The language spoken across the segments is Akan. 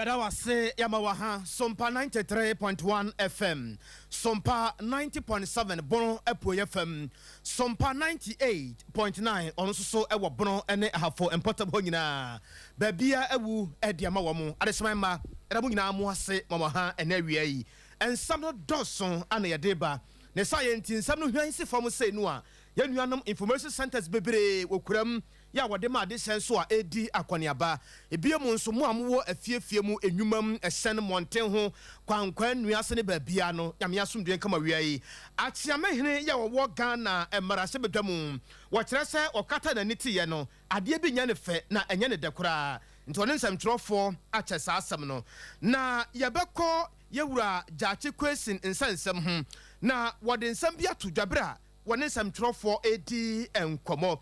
Yada wase yamawaha Sompa 93.1 FM, Sompa 90.7 Bono Epo FM, Sompa 98.9 on so ewa Bono ene hafo empotable nyina. Babia ewu ediama wamu adesema erabu nyina amu ase mamaha ene wiai. Ensam no dɔson ana yɛdeba ne science nsam no hwan si fam sei no a yɛnuanom information centers bebree wokuram ya wɔde ma de senso a edi akɔneaba ebiemu nso mu amwo afiefie mu enwumam ɛhyɛn mmɔnten ho kwankwan nuase ne baabia no nyame asomduen kama wiai akyeamehene ya wɔwɔ Ghana emmarase bedwamu wɔkyerɛ sɛ ɔkata na niti ye no adeɛ bi nya ne fɛ na ɛnyɛ ne dekora nti ɔne nsɛmtwerɛfo akyɛ saa asɛm no na yɛbɛkɔ yewura Jachi question nsɛnsɛm ho na wɔde nsɛm bi ato dwabere a wɔne nsɛmtwerɛfo edi enkomo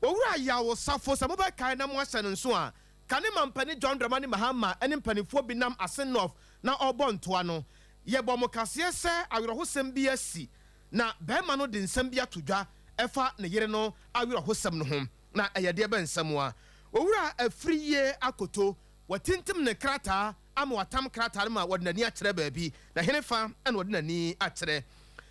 owura yawo safo samoba kai na mo ahyɛ nso a kane mampani John Dramani Mahama ene mpanifo bi nam Asenof na ɔbɔ ntoa no yɛbɔ mo kaseɛ sɛ awerɛhosɛm bi asi na bɛrima no de nsɛm bi ato dwa ɛfa ne yere no awerɛhosɛm no ho na ɛyɛ deɛ bɛ nsɛm a owura afriye akoto watintim ne krataa ama watam krataa ma wɔde nani akyerɛ baabi na henefa ɛna wɔde nani akyerɛ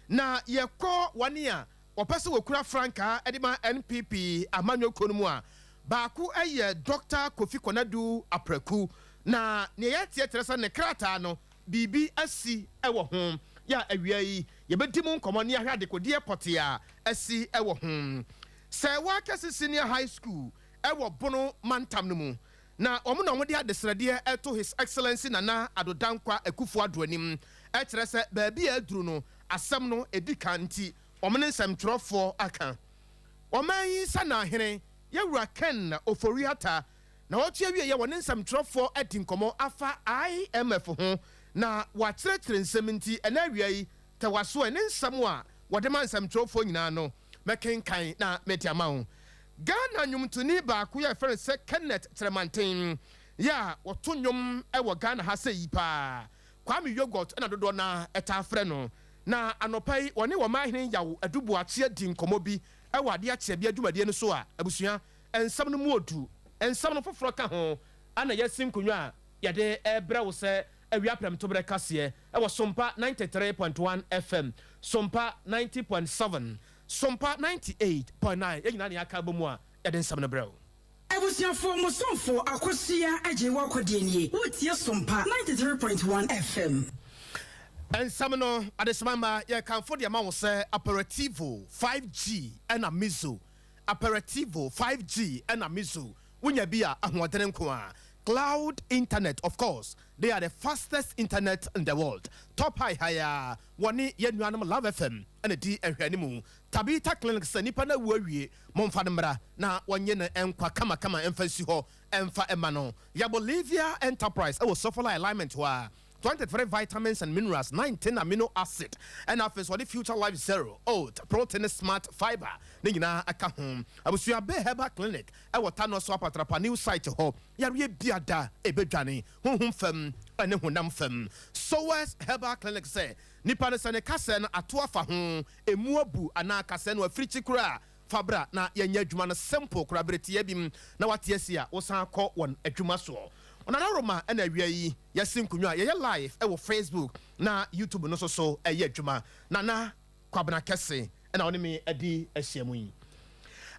na yɛkɔ wane a opese wokura franka edima NPP amanyo konumu a baako eye Dr. Kofi Konadu Apreku na ne yetie teresa ne krata no bibi asi ewo ho ya awia yi yebedi mu nkomo ne ahwa de kodie pote a asi ewo ho se wa kase senior high school ewo bono mantam no mu na omo na omode adesrade eto his excellency Nana Adodankwa Akufo Adoanim e teresa baabi aduru no asem no edikanti omene nsɛmtwerɛfoɔ aka ɔman sana hene yɛwura Ken Oforiata na wɔtua wie yɛ wɔne nsɛmtwerɛfoɔ adi nkɔmmɔ afa IMF ho na wɔakyerɛkyerɛ nsɛm nti ɛna awia yi tɛwaso ɛne nsɛm a wɔde ma nsɛmtwerɛfoɔ nyinaa no mɛkenkan na mɛtiama ho Ghana nnwomtoni baako yɛ fɛrɛ sɛ Kenneth Tremanten yɛ wɔto nnwom ɛwɔ Ghana ha sɛ yi paa Kwame Yogurt ɛna dodoɔ na ɛta frɛ no na anopai woni wo mahene yawo adubu ache di nkomo bi e wade ache bi adwumadie no so a abusua ensam no mu odu ensam no foforo ka ho ana yasim kunwa a yade ebre wo se awia prem to bre kase e wo Sompa 93.1 FM Sompa 90.7 Sompa 98.9 yina ne aka bomu a yade ensam no bre wo Ebusiafo musonfo akosia agye wo akodie nie wotie Sompa 93.1 FM ensam no adesemamba ye kanfo de ma wo se aperitivo 5G and amizo aperitivo 5G and amizo wunya bia ahoɔden nko a cloud internet. Of course they are the fastest internet in the world. Top higher woni yenuanom Love FM and di ehwanimu Tabita Clinic sanipa na wawie momfa mbra na wonye na enkwa kama emfasi ho emfa emano ya Bolivia Enterprise e wo sofola alignment wa 23 vitamins and minerals, 19 amino acid, and after for the future life zero, oat, protein, smart fiber. Nina akahum. Abusuya be Herbal Clinic. I will turn us up at a new site ho. Yari biada ebejani. Hum fem and hunam fem. So as Herbal Clinic say, Nipane sane kasen atua fa hum e muabu ana kasen wa free chikura. Fabra na yenye juma na simple collaborate yebim na watiesia osan ko won adwuma so. Onaroma ena awia yi yasim kunwa ye live e wo Facebook na YouTube no so eye adwuma na kwabena kese ena oni me adi ahyiamu yi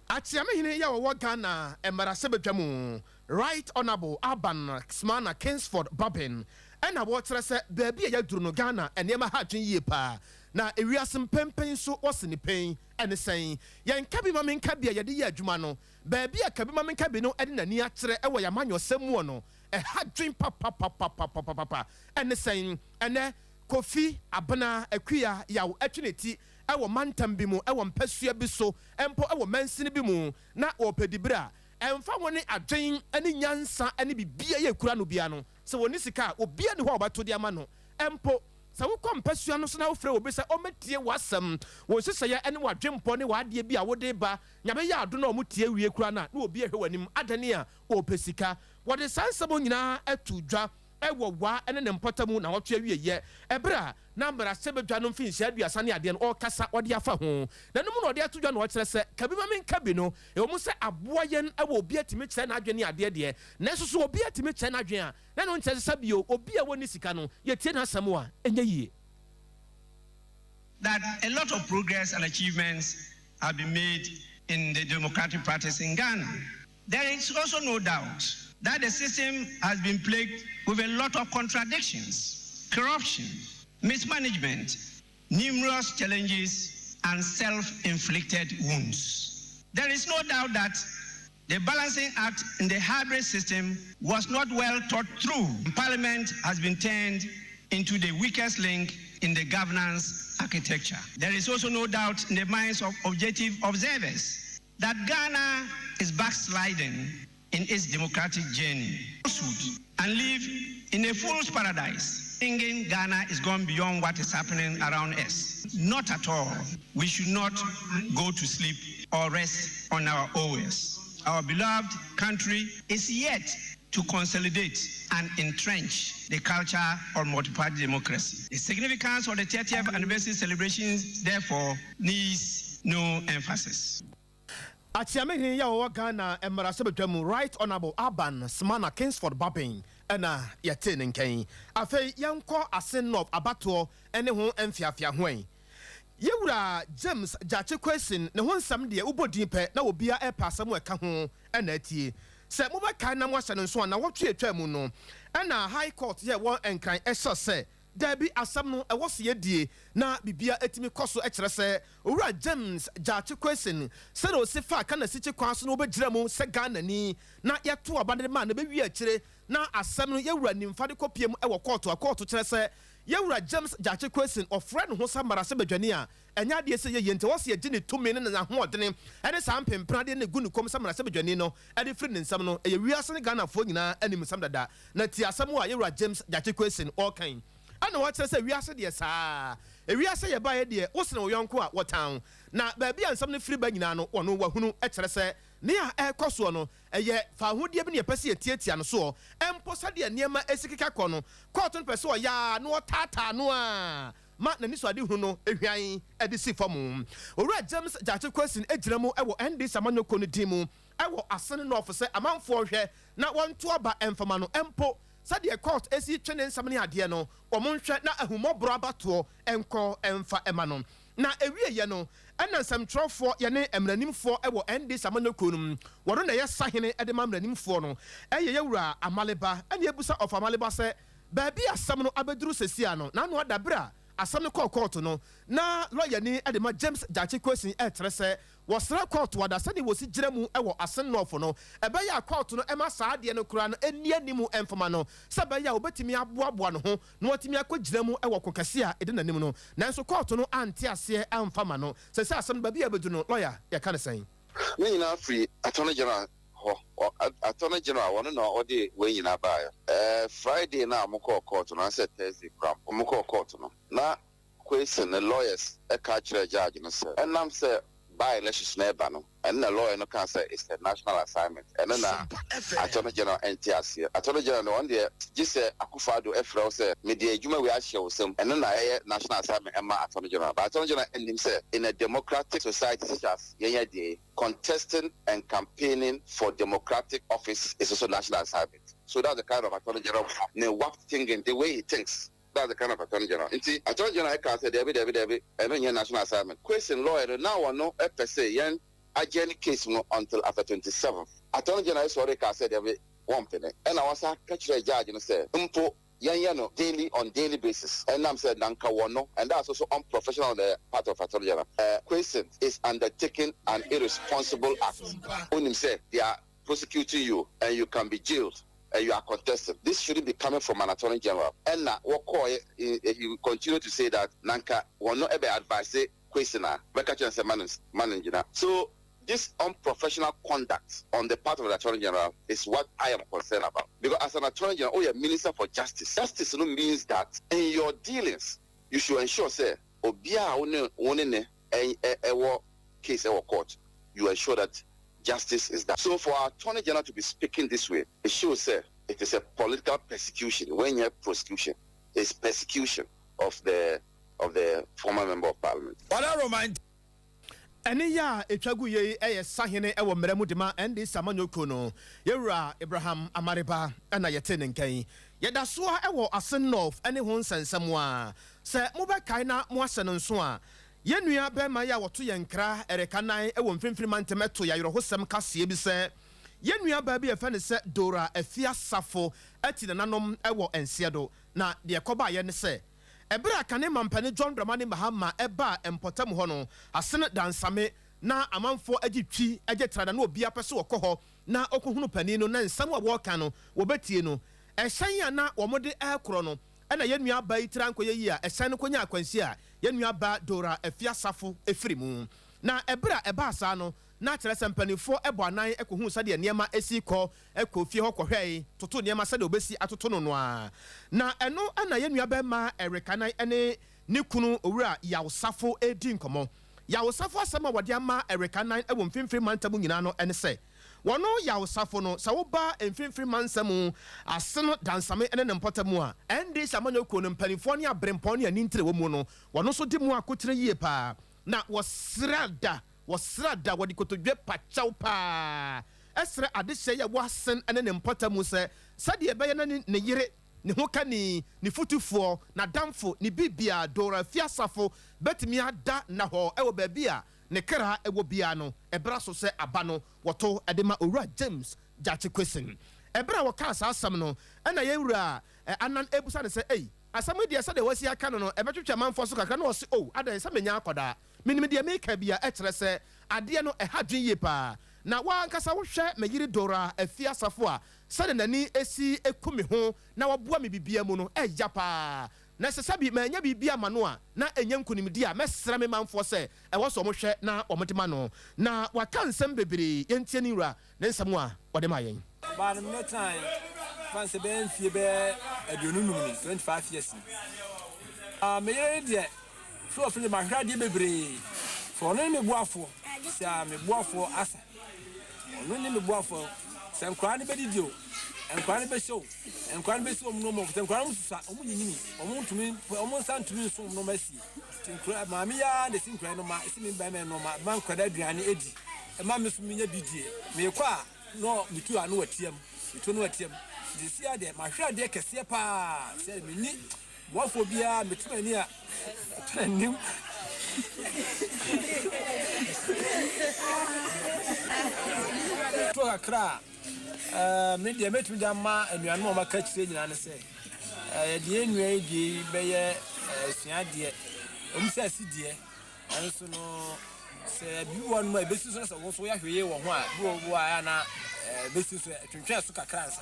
atiamehene ya wo Ghana embarase bedwamu Right Honorable Aban Smana Kingsford Babin ena wo tere se baabi ya duru no Ghana enema ha adwen yie pa na ewiasem pempen so osini pen ene sen yen kabi ma men kabi ya de ye adwuma no baabi ya kabi ma men kabi no ede nani akyere e wo ya manyosem wo no e ha dwen papa ene sen ene Kofi Abana Akuya yawo atweneti e wo mantam bi mu e wo mpasua bi so empo e wo mansini bi mu na opedibra emfa woni adwen ene nyansa ene bibia ye kura no bia no se woni sika obia ne ho obato de ama no empo sa wo kompasua no so na wo frɛ obi sɛ ometie wasam wo sese ya ene wadwempo ne wade bi a wode ba nyame ya ado na omutie wie kura na obi ehwe wanim adane a opesika wode sansabo nyina atu dwa ɛwɔ wa ɛne ne mpɔtamu na wɔtwe awie yɛ ɛbra na mbara sebedwa no mfi nhyia aduasa ne adeɛ no ɔkasa ɔde afa ho na no mu na ɔde ato dwa na ɔkyerɛ sɛ kabi ma menka bi no ɛwɔ mu sɛ aboa yɛn ɛwɔ obi atimi kyerɛ n'adwene ne adeɛ deɛ na nso so obi atimi kyerɛ n'adwene a na no nkyerɛ sɛ bio obi a wɔne sika no yɛtie n'asɛm a ɛnyɛ yie. That a lot of progress and achievements have been made in the democratic practice in Ghana. There is also no doubt that the system has been plagued with a lot of contradictions, corruption, mismanagement, numerous challenges, and self-inflicted wounds. There is no doubt that the balancing act in the hybrid system was not well thought through. Parliament has been turned into the weakest link in the governance architecture. There is also no doubt in the minds of objective observers that Ghana is backsliding in its democratic journey and live in a fool's paradise, thinking Ghana is gone beyond what is happening around us. Not at all. We should not go to sleep or rest on our oars. Our beloved country is yet to consolidate and entrench the culture of multi-party democracy. The significance of the 30th anniversary celebrations, therefore, needs no emphasis. Atiamehini ya wa Ghana emara sebetwamu Right Honorable Aban Smana Kingsford Babin ena yete ne nkan afei yankɔ asen of abato ene ho emfiafia hoen yewura James Jache question ne ho nsam de ubodin pɛ na obia ɛpa asam ɛka ho ena atie sɛ mobɛka na mo ahyɛ no nso na wɔtwe atwa mu no ena High Court yɛ wɔn enkran ɛhyɛ sɛ dabi asam no ɛwɔ se yedie na bibia etimi kɔso ɛkyerɛ sɛ owura James Jache question sɛ ro se fa ka na sichi kwan so no obɛgyira mu sɛ Ghana ni na yɛto abande ma na bewi akyire na asam no yewura nimfa de kopiem ɛwɔ court kyerɛ sɛ yewura James Jache question ɔfrɛ no ho samara sɛ badwani a ɛnya de sɛ yɛ nte wɔse yɛgye ne tumi ne na hoɔdene ɛne saa mpempra de ne gu ne kom samara sɛ badwani no ɛde firi ne nsam no ɛyɛ wiase ne Ghana fo nyinaa anim sam dada na ti asam a yewura James Jache question ɔkan ana wɔkyerɛ sɛ wiase deɛ saa wiase yɛ baeɛ deɛ wosene wo yɔnko a wɔtan na baabi a nsɛm no firi ba nyinaa no wɔno wahunu kyerɛ sɛ ne a ɛkɔ soɔ no ɛyɛ fa ahodeɛ bi ne yɛpɛ sɛ yɛtiatia no soɔ ɛmpo sɛdeɛ nneɛma ɛsi keka kɔ no kɔɔto no pɛ sɛ ɔyɛ a na wɔtaataa no a ma n'ani so ade hunu no ehwan ɛde si fam owura James Jache question egyina mu ɛwɔ ND Samanyoko no din mu ɛwɔ asene no ɔfo sɛ amanfoɔ hwɛ na wɔnto aba ɛmfama no ɛmpo sɛdeɛ court esi twene nsam ne adeɛ no wɔn nhwɛ na ahumɔborɔ abatoɔ ɛnkɔ ɛmfa ɛma no na ewie yɛ no ɛna nsɛmtwerɛfoɔ yɛne mmeranimfoɔ ɛwɔ ND Samanyoko no mu wɔn na yɛ sahene ɛde ma mmeranimfoɔ no ɛyɛ yɛwura Amaleba ɛna ebusa of Amaleba sɛ baabi asɛm no abɛduru sesia no n'ano adabere a asɛm no kɔɔ court no na lawyer ni ɛde ma James Jache question ɛkyerɛ sɛ wɔsra court wada sɛde wɔsi gyina mu ɛwɔ asen nɔfo no ɛbɛyɛ a court no ɛma saa adeɛ no kura no ɛni anim ɛmfama no sɛ bɛyɛ a wɔbɛtumi aboaboa no ho na wɔtumi akɔ gyina mu ɛwɔ kokɛse a ɛde n'anim no nanso court no ante aseɛ ɛmfama no sɛ sɛ asɛm baabi a bɛdu no lawyer yɛka ne sɛn ne nyinaa firi attorney general attorney general wɔn na ɔde wɔn nyinaa baayɛ Friday na mokɔ court no asɛ Thursday kram mokɔ court no na question the lawyers ɛka kyerɛ judge no sɛ ɛnam sɛ by elections na ɛba no and the lawyer no can say it's a national assignment and then attorney general NTS attorney general one day just say Akufado Efra say media juma we ahyɛ some and then national assignment and attorney general but attorney general and him say in a democratic society such as the contesting and campaigning for democratic office is also national assignment so that's the kind of attorney general thinking the way he thinks. That's the kind of attorney general. Attorney general can say David, and then national assignment. Question lawyer now no per se yen agent case no until after 27th. Attorney general sorry can say David one penny. And I was a catch the judge and say umpo yen no on daily basis. And I'm said nanka wano and that's also unprofessional on the part of attorney general. Question is undertaking an irresponsible act. When him say they are prosecuting you and you can be jailed. You are contested. This shouldn't be coming from an attorney general. And now, you continue to say that Nanka will not ever advise a questioner. So, this unprofessional conduct on the part of the attorney general is what I am concerned about. Because as an attorney general, you're minister for justice. Justice means that in your dealings, you should ensure, say, Obia case or court, you ensure that justice is that. So for our attorney general to be speaking this way, it shows, say, it is a political persecution. When you have prosecution, it's persecution of the former member of parliament. What a romantic. Any ya etwagu ye sahene ewo mmeremu dema ende samanyoko no yewura Abraham Amariba na yete nenkan yeda so a ewo Asen North ene ho nsensem a se mobekai na mo ase no nso a yenua bema ya woto yenkra erekanan ewo mfimfiri mantemeto ya yerehosem kase bi se yenua ba bi efe ne se Dora Afia Safo ati nanom ewo ensiedo na de ekoba ye ne se ebra kane mampane John Dramani Mahama eba empotam ho no asene dansame na amanfo agitwi agetrada na obi apese wokɔ na okohunu pani no na nsam a wɔka no wobetie no ehyan ya na wɔmode ekoro no na yenua ba itira nkoye yi a ehyan no konya akwansi a yenua ba Dora Afia Safo efirimu na ebra eba asa no na kyerɛ sɛ mpanifo ɛbɔ anan ɛkɔhu sɛdeɛ nneɛma esi kɔ ɛkɔ fie hɔ kɔhwɛe toto nneɛma sɛdeɛ obesi atoto no noa na ɛno ana yɛnua bɛma ɛrekanan ɛne ne kunu owura Yawsafo edi nkɔmɔ Yawsafo asɛm a wɔde ama ɛrekanan ɛwɔ mfimfiri mantam nyinaa no ɛne sɛ wɔno Yawsafo no sɛ woba mfimfiri mansam ase no dansame ɛne ne mpɔtam a ɛnde samanyo ko no mpanifo ne abrempɔn ne anintire wɔ mu no wɔno so di mu akotire yie paa na wɔsrada wɔde kotodwe pachaw pa esre adehye ya wasen ene ne mpota mu se sade ebeye na ne yire ne ho ka ni futufuo na damfo ni bibia Dora Afia Safo betimi ada na ho ewo ba bia ne kra ewo bia no ebra so se aba no woto edema owura James Jachi question ebra wo ka sa asam no na yewura anan ebusa ne se asam dia sade wasi aka no ebetwetwa manfo so kakra na wo se adan sa menya akoda minim dia meka bia ekyere se ade no ehadwen ye pa na wa nkasa wo hwɛ mayiri Dora Afia Safo a sade nani esi ekumi ho na waboa me bibia mu no eya pa na sesabi manya bibia ma no a na enya nkunimdi a mesra me manfo se ɛwɔ so mo hwɛ na omodema no na waka nsɛm bebre yentie ni wura ne nsɛm a wɔde ma yɛn ba no metan fanse be mfie be aduonunum ni 25 years meyere de so ofini mahwade bebre for no me boafo sia me boafo asa no ni me boafo se nkwa ne bedidio nkwa ne be show nkwa ne be so no mo nkwa no susa omu nyinyi omu ntumi omu santumi so no masi nkwa maami ya de sinkwa no ma isi me ba me no ma man kwada aduane edi e ma me so me nya bidie me kwa no mitu anu watiam mitu no watiam de sia de mahwade kese pa se me ni boafo bia metuma ni a tanim to akra me de metumi da ma anuanu o maka kire nyina ne se de enua di beye suade omsi asidie anso no se bi won ma besi so se wo so ya hweye wo ho a bi wo a na besi so twentwe so kakra nsa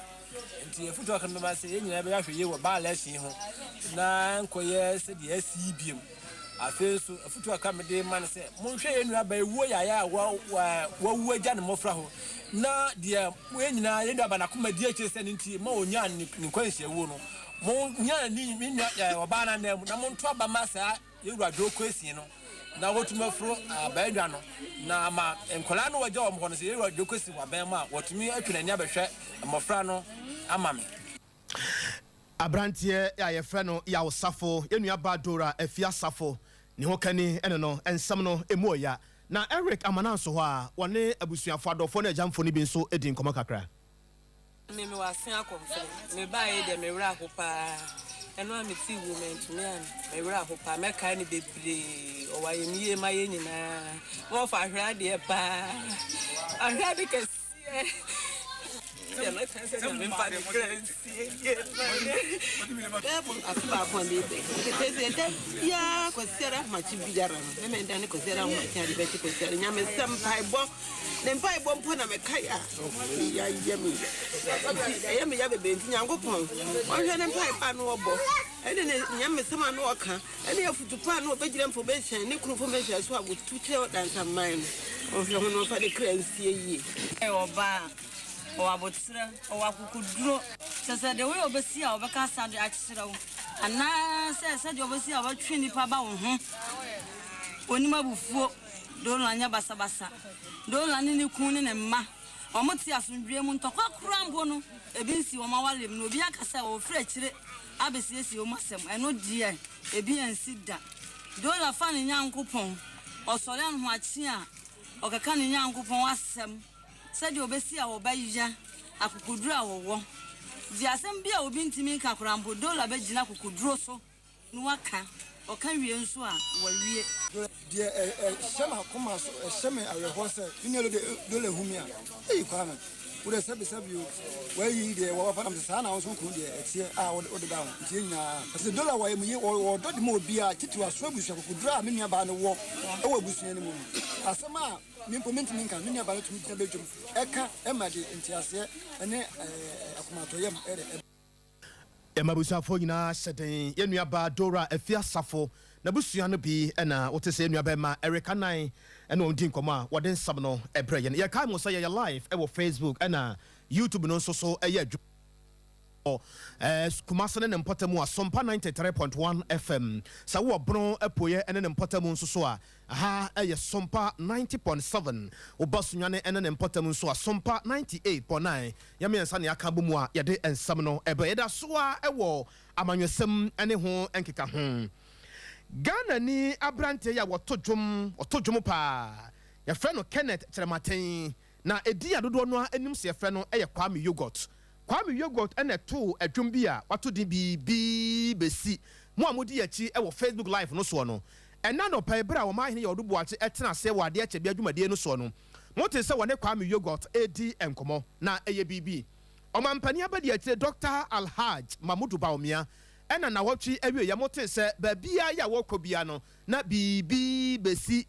nti efuto aka no ba se nyina be ya hweye wo ba la sin ho na nkoye se de asibiem afeso afutu aka me de man se monhwe enua ba ewuo yaya wa wu agya ne mofra ho na de enyina enua ba na koma di ache se nti ma onya ne kwanhye wu no mo nya ni minua oba na na na monto aba masa yewura doko esin no na wotuma fro ba enua no na ma enkola no wagya wo mo no se yewura doko esin wa ban ma wotumi atwena ni abehwe mofra no ama me abrantie ya yefre no Yawsafo enua ba Dora Afia Safo ni ho kani ene no ensam no emuoya na Eric Amananso ho a wone abusuafo adofo na agyamfo ni bi nso edi nkoma kakra me wasen akomfo me bae de me wura ho pa eno a me ti women to me an me wura ho pa me kai ni bebre o wa yemie maye nyina wo fa hwade pa ahwade kese yeah, let's say I'm in party. Yeah, consider much bigger. And then consider much better consider. Yam some pie bomb. Then pie bomb put a kaya. I am a young baby. Yango pong. Or then pie pan or bo. And then Yam someone walker. And you have to plan no better information. Nick information as well with 2 children and some mine. Of your own for the crazy. Oh, bah. O abotsira o akukuduro sese de we obesi a obeka sade akisira wo ana sese de obesi a watwe nipa ba wo ho onima bufuo do na nya basabasa do na ne kun ne ma Omoti asundwe mu ntokwa kurambo no ebi nsi wo ma walem no obi akasa wo frɛ kyire abesiesi wo masem eno die ebi ensi da dola fa ne nyankopon osore an ho achi a okaka ne nyankopon asem sɛ de obesi a wo bayija akukuduru a wo di asem bia obi ntimi ka kurambo dola begina akukuduru so no waka okan wie nso a wawie de shema koma so shema aweho se inelo de dola humia kwame wo de sabi wa yi de wo fa nam sa na wo so ku de etie a wo de da ntie nya se dola wa mu yi wo do de mo bia titu aso abusu akukudura a menua ba ne wo e wo abusu ne mu asema mimpoment minka menua ba ne tumi tina bejum eka e ma de ntiase ene akomato yam Emabusafo nyina hyɛden yɛnua ba Dora afia safo na busua no bi ɛna wote sɛ yɛnua bɛma Erika Nan ɛna ɔndi nkɔmɔ a wɔde nsam no ɛbrɛ yɛn yɛka mo sɛ yɛyɛ live ɛwɔ Facebook ɛna YouTube no nso so ɛyɛ adwuma Kumase ne mpɔtamu a Sompa 93.1 FM sa wo bron apoye ene ne mpɔtamu nso so a aha ɛyɛ Sompa 90.7 obasunwane ene ne mpɔtamu nso a Sompa 98.9 yamiensa ne aka bomu a yɛde ensam no ɛbɛ yɛda so a ɛwɔ amanwesɛm ene ho enkeka ho Ghana ni abrante ya wɔto dwom pa yɛfrɛ no Kenneth Kyerematen na edi adodo no anim se yɛfrɛ no ɛyɛ Kwame Yogurt and a two a jumbia, what to be besi. Moamudi yachi, our Facebook Live no sono. And none of Pebra or my or do watch etna say what dear Chabiaduma de no sono. Mote say one Kwame Yogurt, AD and Como, na ABB. Oman Paniabadi, Dr. Alhaj, Mamudu Baumia, and an awachi every Yamote say, Babia ya wokobiano, na besi,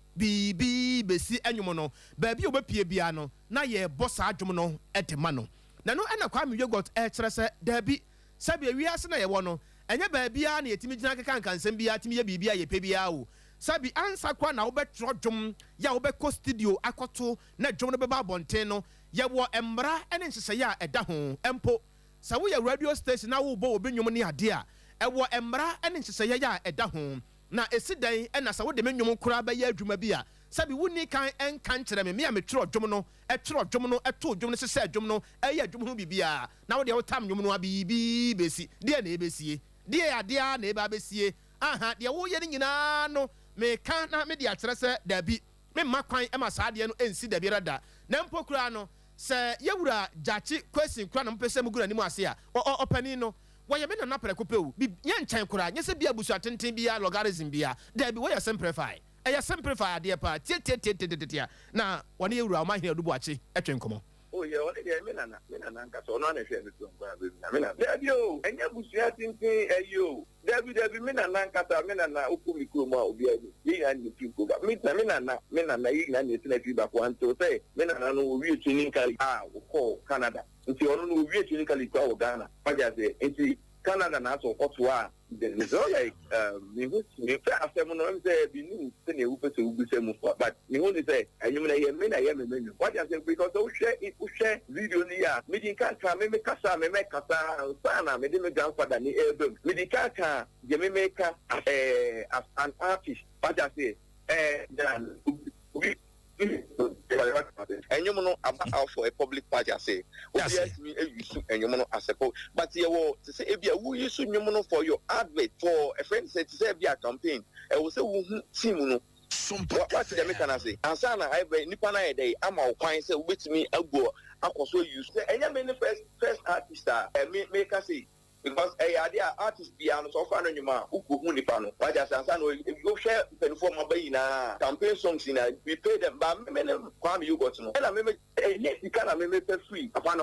anyumono, baby obepi biano, na ye bossa ajumono etemano. Na no ena Kwame Yogurt kyerɛ sɛ dabi sabi wiase na yɛwɔ no ɛnyɛ baabia na yɛtimi gyina keka nkansɛm bia timi yɛ bibia yɛ pebia o sabi ansa kwa na wobɛtro dwom ya wobɛkɔ studio akɔto na dwom no bɛba abɔnten no yɛwɔ mmara ɛne nhyehyɛeɛ a ɛda ho empo sɛ woyɛ radio station na wobɔ obi nnwom ne ade a ɛwɔ mmara ɛne nhyehyɛeɛ a ɛda ho na esi dan ɛna sɛ wode me nnwom kora bɛyɛ adwuma bi a sabi wuni kan enkan kyerɛ me a metwerɛ dwom no ɛtwerɛ dwom no ɛto dwom no sesɛ dwom no ɛyɛ dwom ho bibia na wode wotam dwom no abibi besi deɛ na ebesie deɛ adea na eba besie aha deɛ wo yɛ ne nyinaa no me kan na me de akyerɛ sɛ dabi me ma kwan ɛma saa deɛ no ensi dabi rada na mpo kura no sɛ yɛwura gyachi question kura na mpɛ sɛ mugura ni mu ase a ɔpani no wɔyɛ me na napɛrɛ kopew bi yɛ nkyɛn kura nyɛ sɛ bia busu atenten bia logarithm bia dabi wɔyɛ simplify ɛyɛ simplify adeɛ pa tie na wɔne yɛwura ɔma hene adubu akye ɛtwe nkɔmmɔ yeah, what did I mean? Because on one share with you. And you busy thinking, you. Debbie, Mina Nankata, Mina, Ukumikuma, Obi, and you people. But Mina, and it's back one to say, Mina, no, we clinically call Canada. Until you we clinically call Ghana. But I say, it's Canada, and also Ottawa. Then it's all like, we after one say, we need to be same, but you only say, and you may I am. What I say, because we share video near, Medica, make Casa, make Casa, Sana, made me grandfather, ni album, Medica, Jamaica, as an artist, what I say, and you know about for a public party, I say, yes, me and you know, I suppose, but you will say, if you use you know for your advert for a friend said to say, be a campaign, I will say, Simuno. What did I say? And Sana, I have Nipana day, I'm all fine, so with me, I'll go. I was so used to and I mean the first artist, and make us say. Because idea artists be on so far on your man who could pano. Why just if you share perform a campaign songs in we pay them, but many Kwame you got to know. And I remember yes, you can make free upon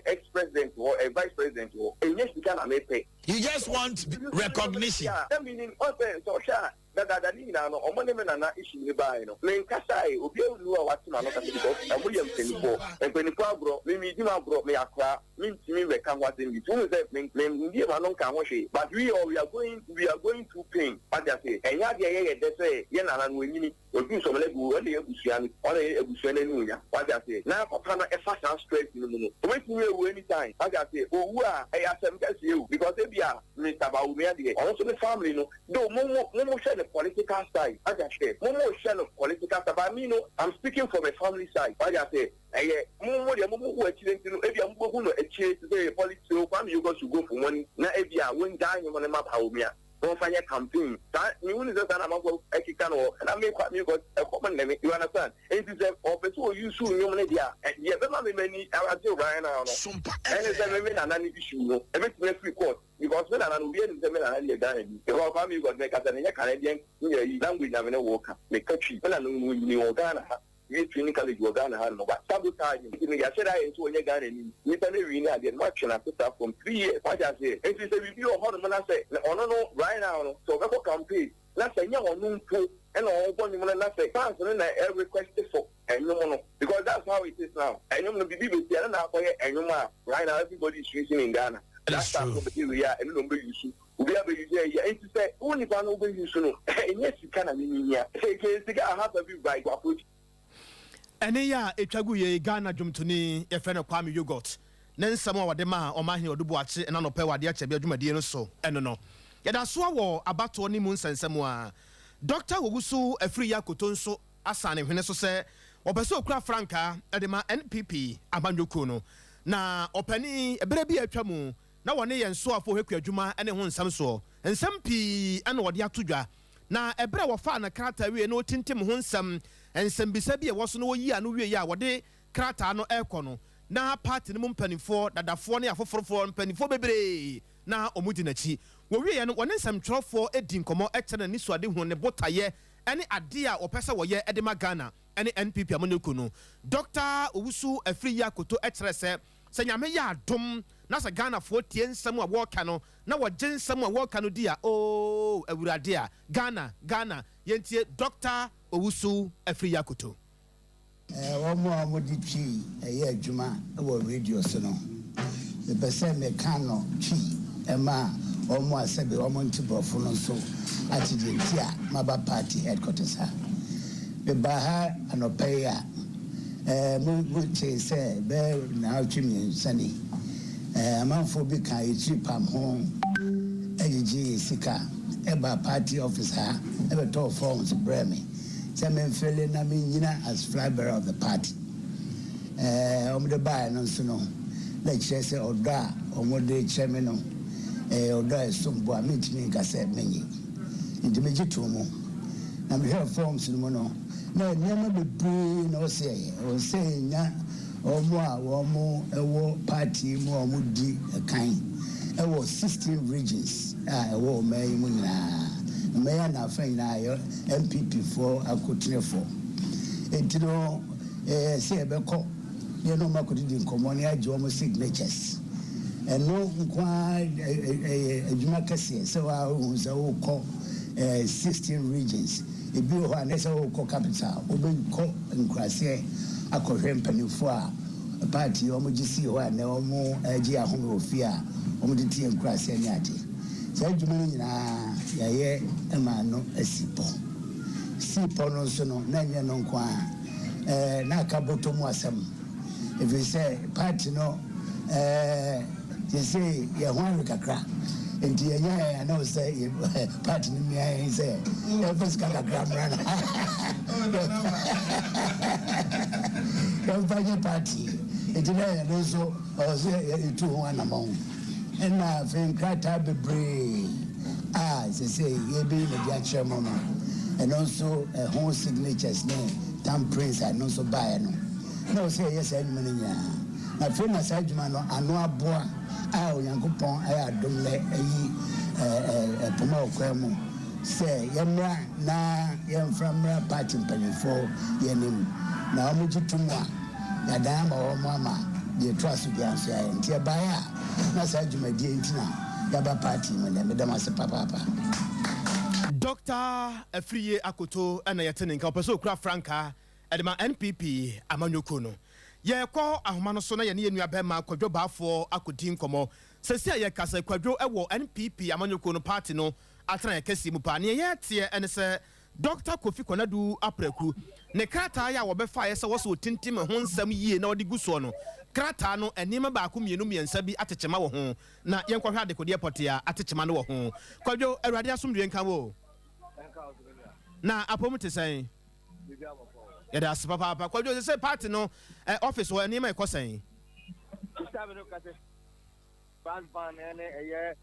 ex-president or a vice president or yes, you can make pay. You just want recognition. Yeah, that meaning open so sure. That you know, Omonema issue the buy, no. Main Casai, Ubi, what's my and William Penny, and Penny Bro, me, bro, me acquire, me, we can what in between them, but we are going to pain. What I say, and they say, Yana, we need to do some level, only a Busian, only a Busian, what I say. Now, Papa, a fast and straight in the moon. Wait me anytime. What I say, oh, I ask them, you, because they be Mr. Baumia, also the family, no, no more said political side. As I say, more share of political side. But I mean, I'm speaking from a family side. As I say, more who are children to if you who know a chase today, politics, you got to go for money. Now, if you are one dying on the map, how me. Don't find a campaign. That you is a man of Ekikano, and I make what you got a common name. You understand? It is a officer you soon, you media, and you have many. I was right now. And it's a women and an issue. Every free court. Because when I'm being the men and the guy, because family got make us a Canadian language. I'm in a walker, make country, when I know you Ghana. We clinically you Ghana, but sabotage. I said I into a Ghana. We can really get much and I put up from 3 years. What I say, it is a review of how the man I say, no, right now, so that's what campaign. Let's say, no, and all one you want to say, and I request for, and no, because that's how it is now. And you're going to be with the other and you right now, everybody is facing in Ghana. That's true. We are and number you. We have a to say, only one over you soon. And yes, you can. I mean, yeah, I have a big right to approach. Ene ya etwaguye Ghana dwumtoni efe no kwame yogurt ne nsamo wade ma o mahe odubu ache na no pe wade ache be adwumadie no so eno no yeda so wo abato ni mu nsensemo a Dr. Wogusu afiri yakoto nso asane hwene so se opese okura franka edema NPP abandwoku no na opani ebere bi atwamu na wone ye nso afo hweku adwuma ene ho nsam so nsam pi ene wode atodwa na ebere wo fa na krata wie no tintim ho nsam ensem bisa bi e wo so no yi anu wie ya wode krata no ekono na party no mpanifo dadafo ne afoforofo mpanifo bebre na omudi nachi wo wie ya no wone nsam twrofo edi nkomo ekene ni suade hu ne botaye ene ade a opese wo ye edema Ghana ene NPP amonyoku no Dr. Owusu afiri yakoto ekere se nyame ya adom na se Ghana fo tie nsam a wo ka no na wo gye nsam a wo ka no dia o awurade a Ghana yentie Dr. Owusu afiri yakoto Omo amodi chi eye adwuma wo radio so no the person me kan no chi ema omo asebe omo ntibofo no so atidentia maba party headquarters ha be baha anopeya mu che se be na atwimi sani amanfo bi kan echi pam ho ejiji sika eba party officer ebe to forms breme Semen fele na me nyina as flag bearer of the party. Omo de buy no so no. Na kire se oda omo de cheme no. Oda esombo a metimi nka se menyi. Ndi meji to mo. Na me hear forms no no. Na nyama bebre na o se nya omo a omo ewo party mo omo di kan. Ewo 16 regions. Ewo mai mu nyina. Mayor na friend na yo MPP for akotire for etino se ebeko ye no makodi di nkomo ne age omo signatures eno nkwa adwuma kase se wa hu se wo ko 16 regions ebi ho anese wo ko capital obe ko nkrase akohwe mpanifo a party omo gisi ho na omo agi ahome ofia omo de tie nkrase nya ade se adwuma ni nyina yaye emano asipo sipo no so no na nya no nkwa na kaboto mu asem if you say party no you say ya hwan kakra enti nya na o say party ni me say e bes kakra mrana don't find party enti na no so o say itu ho na mo na fin krata bebre say you be in the chairman and also home signatures name thumbprints and also buy no say yes any na fin na sajuma no ano aboa Yankopon ayadom le ayi poma okwemu say yemra na yemframra party mpanifo yenim na omujitumwa ya dama o mama the trust be answer ntia baya na sajuma die ntina Yaba party madam as papa. Dr. Afriye Akoto and Yatene Kapaso Kra Franca at my NPP Amanyokuno. Ye call Ahmano Sona Yani Bema Quadro Bafo Akudim Como. Sesia Yakasa Quadro Ewo NPP Amanyokuno party no Atra Kesi Mupani yet and say Dr. Kofi Konadu Apreku. Ne krata ya wobefa yesa woso tintim ho nsam yie na odi guso no krata no enima ba ko mienu miensa bi atechema wo ho na yenkwa hwa de kodie pote ya atechema no wo ho kwadwo awurade asomdwe nka wo na apom te sɛn yɛde ase papaapa kwadwo sɛ sɛ party no office wɔ nneɛma ɛkɔ sɛn ban ne ɛyɛ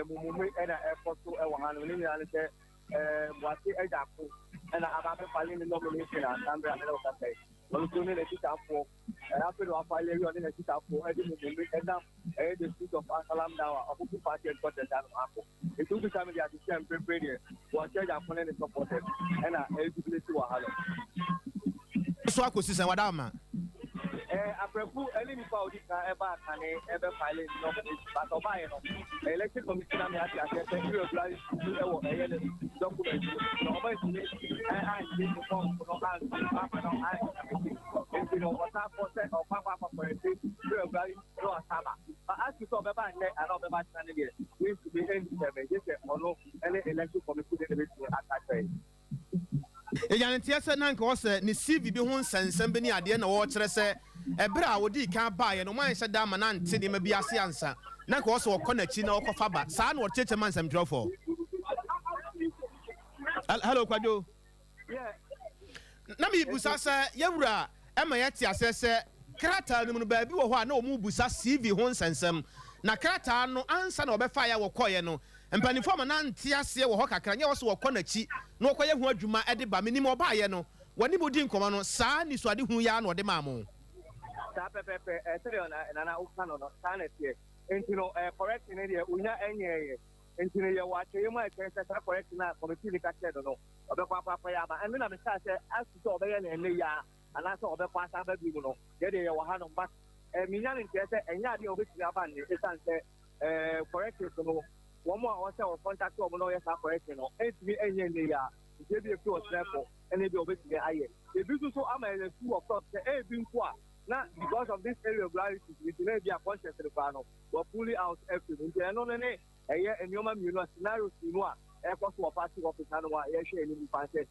mumumu ɛna ɛkɔ so ɛwɔ ha no ne nyinaa ne sɛ boase agya ko ɛna ababe fale ne nomination asambra ne wɔ kasa yi wɔn nso ne n'akitafoɔ afei na wafa yɛ yɛ ɔne n'akitafoɔ ɛde mumumu ɛnam ɛyɛ the street of asalam dawa ɔkuku party headquarters ano akɔ etu bi sami de asisi mpempere deɛ wɔakyɛ agya ko ne ne supporters ɛna ɛyɛ si wɔ ha no. so akɔsi sɛ wada ama. Aprefu eli nipa odi ka eba kane ebe file no but obaye no election commission na me ati ase regular ewo eye le document no obaye ni ni form no and papa no and you know what I for say or papa for it regular no asaba but as you saw beba nje and beba chane there we to be end them just ono ele election commission dey be attack Ejantia sɛ na nka wɔsɛ ne CV bi ho nsɛnsɛm bi ne adeɛ na wɔkyerɛ sɛ ɛbere a wɔdi kan baeɛ no man hyɛ da ma na nte ne ma bi ase ansa na nka wɔsɛ wɔkɔ n'akyi na wɔkɔfa ba saa na wɔkyerɛkyerɛ ma nsɛmtwerɛfoɔ. Hello Kwadwo. Na me busa sɛ yɛwura ɛma yɛte asɛ sɛ krataa no mu no baabi wɔ hɔ a na wɔn busa CV ho nsɛnsɛm na krataa no ansa na wɔbɛfa yɛ wɔkɔɛ no mpanimfoɔ ma nante aseɛ wɔ hɔ kakra nyɛ wɔ so wɔkɔ n'akyi na wɔkɔyɛ ho adwuma ɛde ba menim ɔbaayɛ no wɔne mu di nkɔmɔ no saa ni so ade hu ya na ɔde maa mo saa pɛpɛpɛ ɛsɛdeɛ nana woka no no saa na ɛteɛ nti no correct ne deɛ wonya ɛnyɛɛyɛ nti no yɛwɔ akyɛyɛ mu a ɛkyɛn sɛ saa correct no a committee ne ka kyerɛ no no ɔbɛkɔ akɔakɔ yɛ aba ɛno na mesaa sɛ asu sɛ ɔbɛyɛ no ɛnɛ yia anaasɛ ɔbɛkɔ asa aba bi mu no yɛdeɛ yɛwɔ ha no but menya no nteɛ sɛ ɛnyɛ adeɛ a wɔbɛtumi aba ne ɛsiane sɛ correct no wɔn a wɔsɛ wɔ contact wɔn na wɔyɛ saa correction no ɛntumi ɛnyɛ ne yia nti ebi efi wɔ srɛfo ɛna ebi ɔbɛtumi ayɛ ebi nso ama yɛn su wɔ court sɛ ebi nko a na because of this irregularities nti na ebi a conscience no koraa no wɔ fully out every nti ɛno no ne ɛyɛ nneɛma mmienu a scenarios mmienu a ɛkɔ so wɔ party office ano a yɛhwɛ anim fa sɛ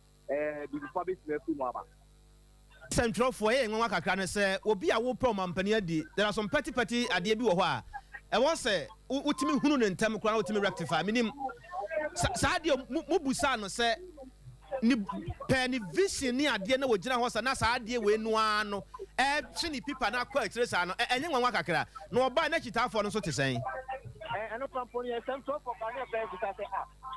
bibifa bɛtumi afi mu aba. sɛntwerɛfoɔ yɛ nwanwa kakra no sɛ obi a wopɛ ɔmampani adi there are some petty adeɛ bi wɔ hɔ a ɛwɔ sɛ wotumi hunu ne ntɛm koraa na wotumi rectify menim saa deɛ mubusa no sɛ ni pɛ ne vision ne adeɛ na wɔgyina hɔ sɛ na saa adeɛ wei noa no ɛtwe ne pipa na akɔ akyire saa no ɛnyɛ nwanwa kakra na ɔbaa na akyitaafoɔ no nso te sɛn ɛno pampo no yɛsɛm tɔ fɔ kwane ɛbɛn bisa sɛ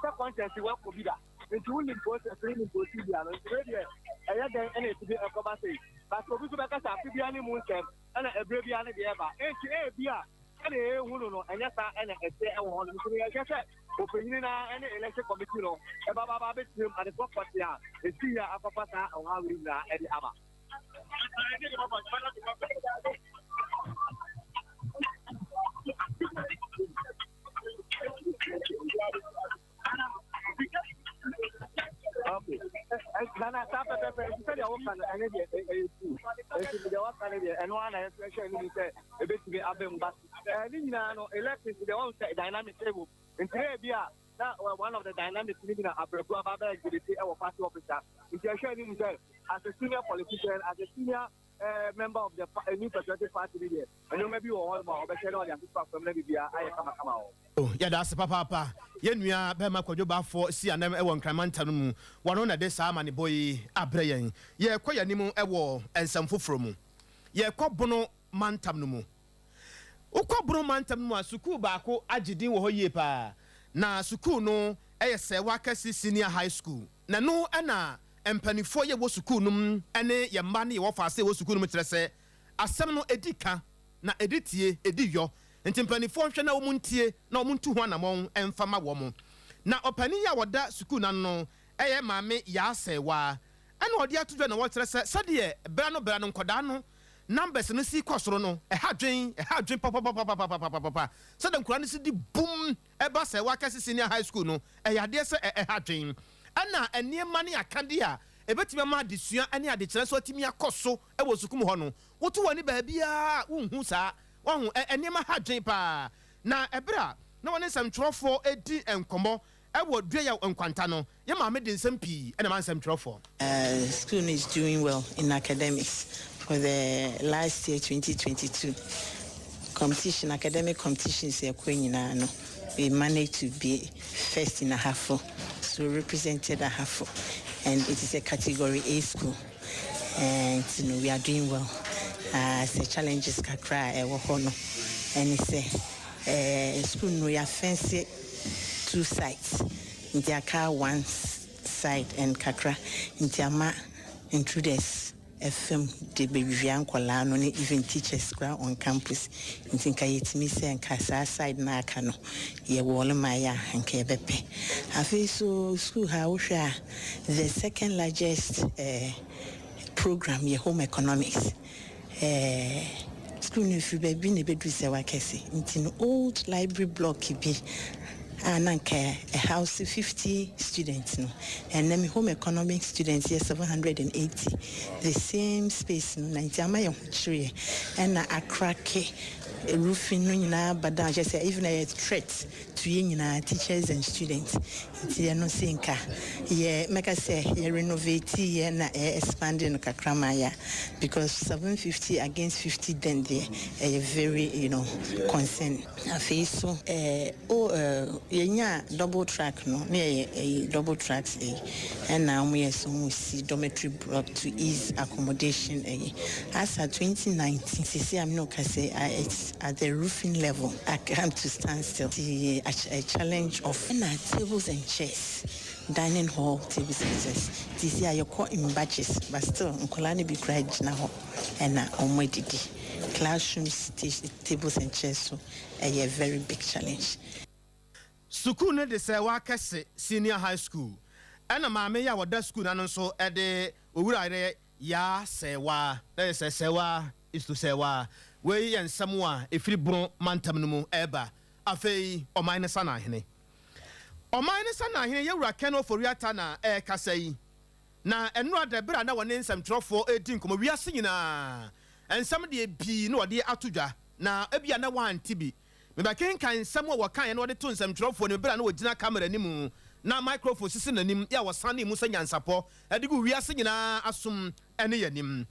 sɛ content wɔkɔ bi da nti wonim process ne proceed bia no nti deɛ ɛyɛ dɛn ɛna ɛtumi ɛkɔba sɛ but obi so bɛka sɛ afe bia ne mu nsɛm ɛna ɛberɛ bia ne deɛ ɛba ɛnti ɛbi a ɛna ɛhunu no ɛnyɛ saa ɛna ɛsɛ ɛwɔ hɔ no nti yɛhwɛ sɛ ɔpanyini na ɛne election committee no ɛbababa bɛtirim adefoɔ pɔte a ɛsi yɛ akɔfa saa ɔha wei nyinaa ɛde aba okay nana saa pɛpɛpɛ sɛdeɛ woka no ɛne deɛ ɛyɛ tu ɛnti deɛ woaka no deɛ ɛno ana yɛhwɛ no mu sɛ ɛbɛtumi abɛm ba ne nyinaa no elections deɛ wɔn sɛ dynamic table nti na ebi a na one of the dynamics ni bi na abrɛku aba bɛ exhibit ɛwɔ party officer nti ɛhwɛ no mu sɛ as a senior politician as a senior member of the new patriotic party bi deɛ ɛnneɛma bi wɔ hɔ ma ɔbɛhyɛ na ɔde asopɔ afɛm na bibia ayɛ kamakama wɔ yɛda ase papaapa yɛnnua bɛma kwadwo baafoɔ si anam ɛwɔ nkramanta no mu wɔno na de saa ma ne bɔ yi abrɛ yɛn yɛkɔ yɛn anim ɛwɔ nsɛm foforɔ mu yɛkɔ bono mantam no mu wokɔ bono mantam no mu a sukuu baako agye din wɔ hɔ yie paa na sukuu no ɛyɛ sɛ wakɛse senior high school na no ɛna mpanifoɔ yɛ wɔ sukuu no mu ɛne yɛ mma ne yɛwɔ faase wɔ sukuu no mu kyerɛ sɛ asɛm no ɛdi ka na ɛdi tie ɛdi yɔ nti mpanifoɔ hwɛ na wɔn ntie na wɔn ntu ho anamɔn ɛmfa ma wɔn na ɔpanin yi a wɔda sukuu nan no ɛyɛ maame yaasɛwa ɛna ɔde ato dwa na wɔkyerɛ sɛ sɛdeɛ bɛrɛ no nkɔdaa no numbers no si kɔ soro no ɛha dwen papapapapapapapa sɛdeɛ nkɔdaa no si di boom ɛba sɛ wakɛse senior high school no ɛyɛ adeɛ sɛ ɛha dwen ɛna nneɛma ne akade a ɛbɛtumi ama adesua ne adekyerɛ so atumi akɔ so ɛwɔ sukuu mu hɔ no wotu wɔ ne baabiara wonhu saa wɔn nneɛma ha dwen paa na ɛberɛ a na wɔne nsɛmtwerɛfoɔ edi nkɔmmɔ ɛwɔ dua yɛ nkwanta no yɛ maame de nsɛm pii ɛna ma nsɛmtwerɛfoɔ. School is doing well in academics for the last year 2022 competition academic competitions ɛkɔ nyinaa no we managed to be first in a half so represented Ahafo, and it is a category A school. And we are doing well. The challenges kakra ewohono, and it's a school we are fancy 2 sides. In the car one side and kakra in the intruders. FM de bevian kolano ne even teachers kra on campus ntinka yetimi se nka side na aka no ye wole maya nka ebepe afi so school ha wo hwa the second largest program ye home economics school no fi baby ne bedu se wakese ntin old library block bi a house 50 students no, and then home economic students here 780. The same space no, 90 and a crack roofing no, but just even a threat to teachers and students. It's no sinka. Yeah, make us say renovate and expanding kakramaya because 750 against 50 then they a very concern. So double track no near double tracks and now we see dormitory brought to ease accommodation as at 2019 I'm not say it's at the roofing level I come to stand still a challenge of tables and chairs dining hall tables and chairs this year you call in batches but still nkolani be cried now and omwedidi classrooms tables and chairs so a very big challenge. School ne de say wa kese senior high school ena maame ya wada school na no so e de owura re ya sewa na say sewa is to sewa we yen samwa efiri bron mantam no mu eba afei oman ne sana hene ye wura ken oforiata na kasa yi na eno adabira na wone nsam trofo edi nkomo wiase nyina ensam de bi na wode atodwa na ebia na wanti bi me ba ken kan nsam wo kan na wode to nsam trofo ne bira na wogina camera nimu na microphone sisi nanim ya wasane mu sanyansapo edigu wiase nyina asum ene yanim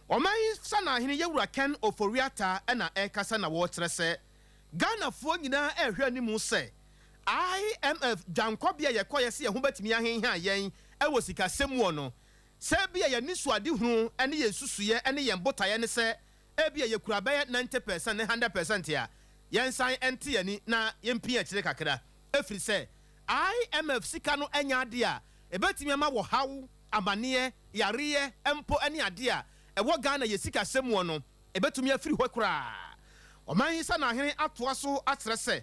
omai sana hene ye wura ken oforiata na kasa na wo kyerese Ghana fo nyina ehwe nimu se IMF jankobia ye koyese ye ho batimi ahenha yen ewo sika semu no se bia ye nisuade hunu ene ye susuye ene ye mbotaye ne se ebia ye kura baye 90% ne 100% ya yen san ente yani na yempia kire kakra efiri se IMF sika no enya ade a ebatimi ama wo hawo amane yare empo ene ade a ewo Ghana ye sika semu no ebetumi afiri ho kura oman isa na hene atoa so atrɛ sɛ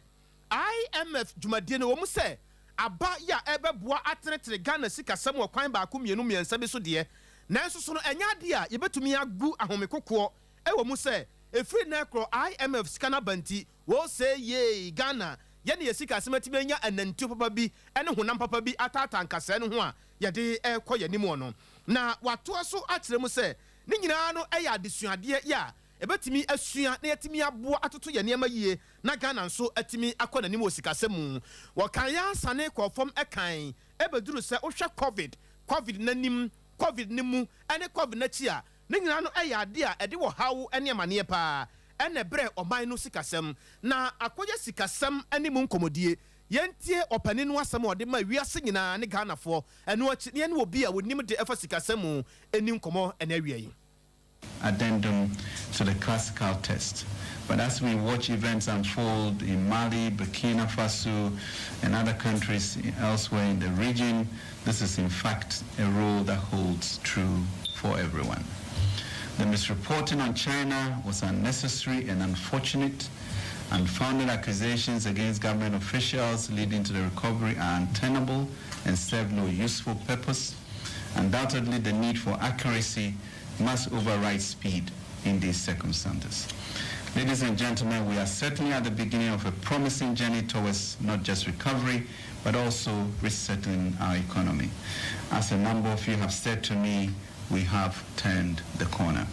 IMF dwumadie no wo sɛ aba ya ebeboa atretre Ghana sika sɛm wɔ kwan ba ko mienu miensa bi so de nanso so no enya de a yebetumi agu ahomekokɔ ɛwɔ mu sɛ efiri na kro IMF sika na banti wo sɛ ye Ghana ye ne sika sɛm atimi nya anantu papa bi ɛne honam papa bi atata nkasa no ho a yɛde ɛkɔ yɛnim no na watoa so atrɛ mu sɛ ne nyinaa no ɛyɛ adesuadeɛ ya ebetimi asua na yetimi aboa atoto ye niam yie na Ghana nso atimi akɔ nanim osikasɛmu wɔkan ya sane kɔfom ɛkan ebeduru sɛ wohwɛ covid nanim covid nimu ene covid na chi a ne nyina no ɛyɛ ade a ɛde wɔ hawo ene amane pa ene brɛ ɔman no sikasɛm na akɔyɛ sikasɛm ene mu nkomodie yentie ɔpani no asɛm ɔde ma wiase nyina ne Ghana fo ɛno akyi ne obi a wonim de ɛfa sikasɛmu eni nkomo ene awie addendum to the classical test. But as we watch events unfold in Mali, Burkina Faso, and other countries elsewhere in the region, this is in fact a rule that holds true for everyone. The misreporting on China was unnecessary and unfortunate. Unfounded accusations against government officials leading to the recovery are untenable and serve no useful purpose. Undoubtedly, the need for accuracy must override speed in these circumstances. Ladies and gentlemen, we are certainly at the beginning of a promising journey towards not just recovery, but also resettling our economy. As a number of you have said to me, we have turned the corner.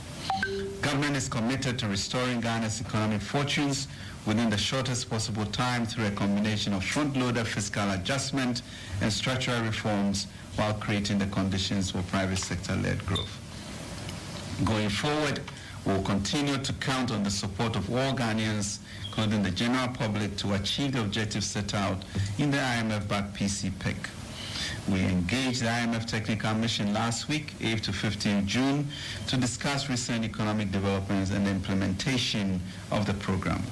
Government is committed to restoring Ghana's economic fortunes within the shortest possible time through a combination of front-loaded fiscal adjustment and structural reforms while creating the conditions for private sector-led growth. Going forward, we'll continue to count on the support of all Ghanaians, including the general public, to achieve the objectives set out in the IMF-backed PC PEC. We engaged the IMF Technical Mission last week, 8th to 15th June, to discuss recent economic developments and the implementation of the program.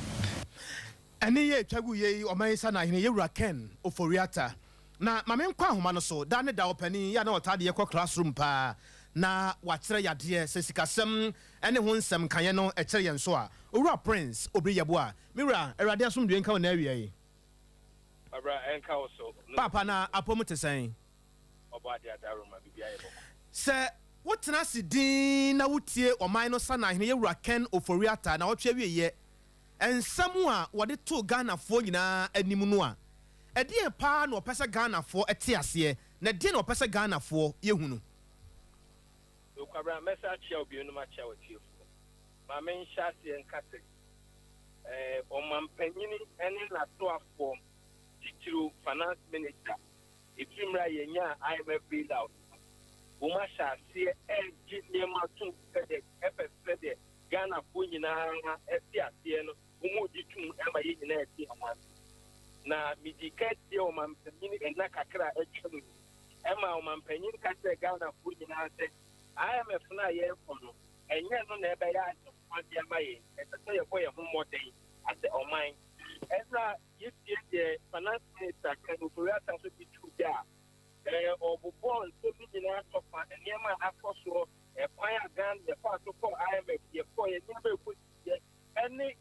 Aniye chagu ye omaisa na hine yewura Ken Oforiata. Na mame nkwa homa no so da ne da opani ya na otade ye kwa classroom pa na wakyere yade se sikasem ene ho nsem kanye no ekyere yen so a owura Prince Obriyabo a miwura erade asomdwe nka na awie yi. Abra enka also. Papa na apomu tesen. Obade adaroma bibia ye boko. Se wotena sidin na wotie oman no sa na hine yewura Ken Oforiata na wotwe awie ye. Ensam a wode to Ghana fo nyina anim no a ɛdeɛ paa na ɔpɛsɛ Ghana fo ɛte aseɛ na deɛ na ɔpɛsɛ Ghana fo yehunu Okabra message ya obi no ma cha watiefo ma men hya se nkase ɔmampanyini ɛne nato afo titiro finance minister efimra yenya IMF bailout woma hya se ɛgye nneɛma to fɛde ɛfɛfɛde Ghana fo nyinaa ɛte aseɛ no womu di tum ɛma yɛ nyinaa ɛte amase na midikati o mampanyini ena kakra etwemu ema o mampanyini kakra Ghana fu nyina se IMF na ye kono enye no na ebe ya ade amaye eto ye boye ho moden ase oman ezra yitie de finance minister kan Oforiata so bi tuda obubon so bi nyina topa enema akoso kwan agan ye fa to for IMF ye for ye nyebe ku ye ene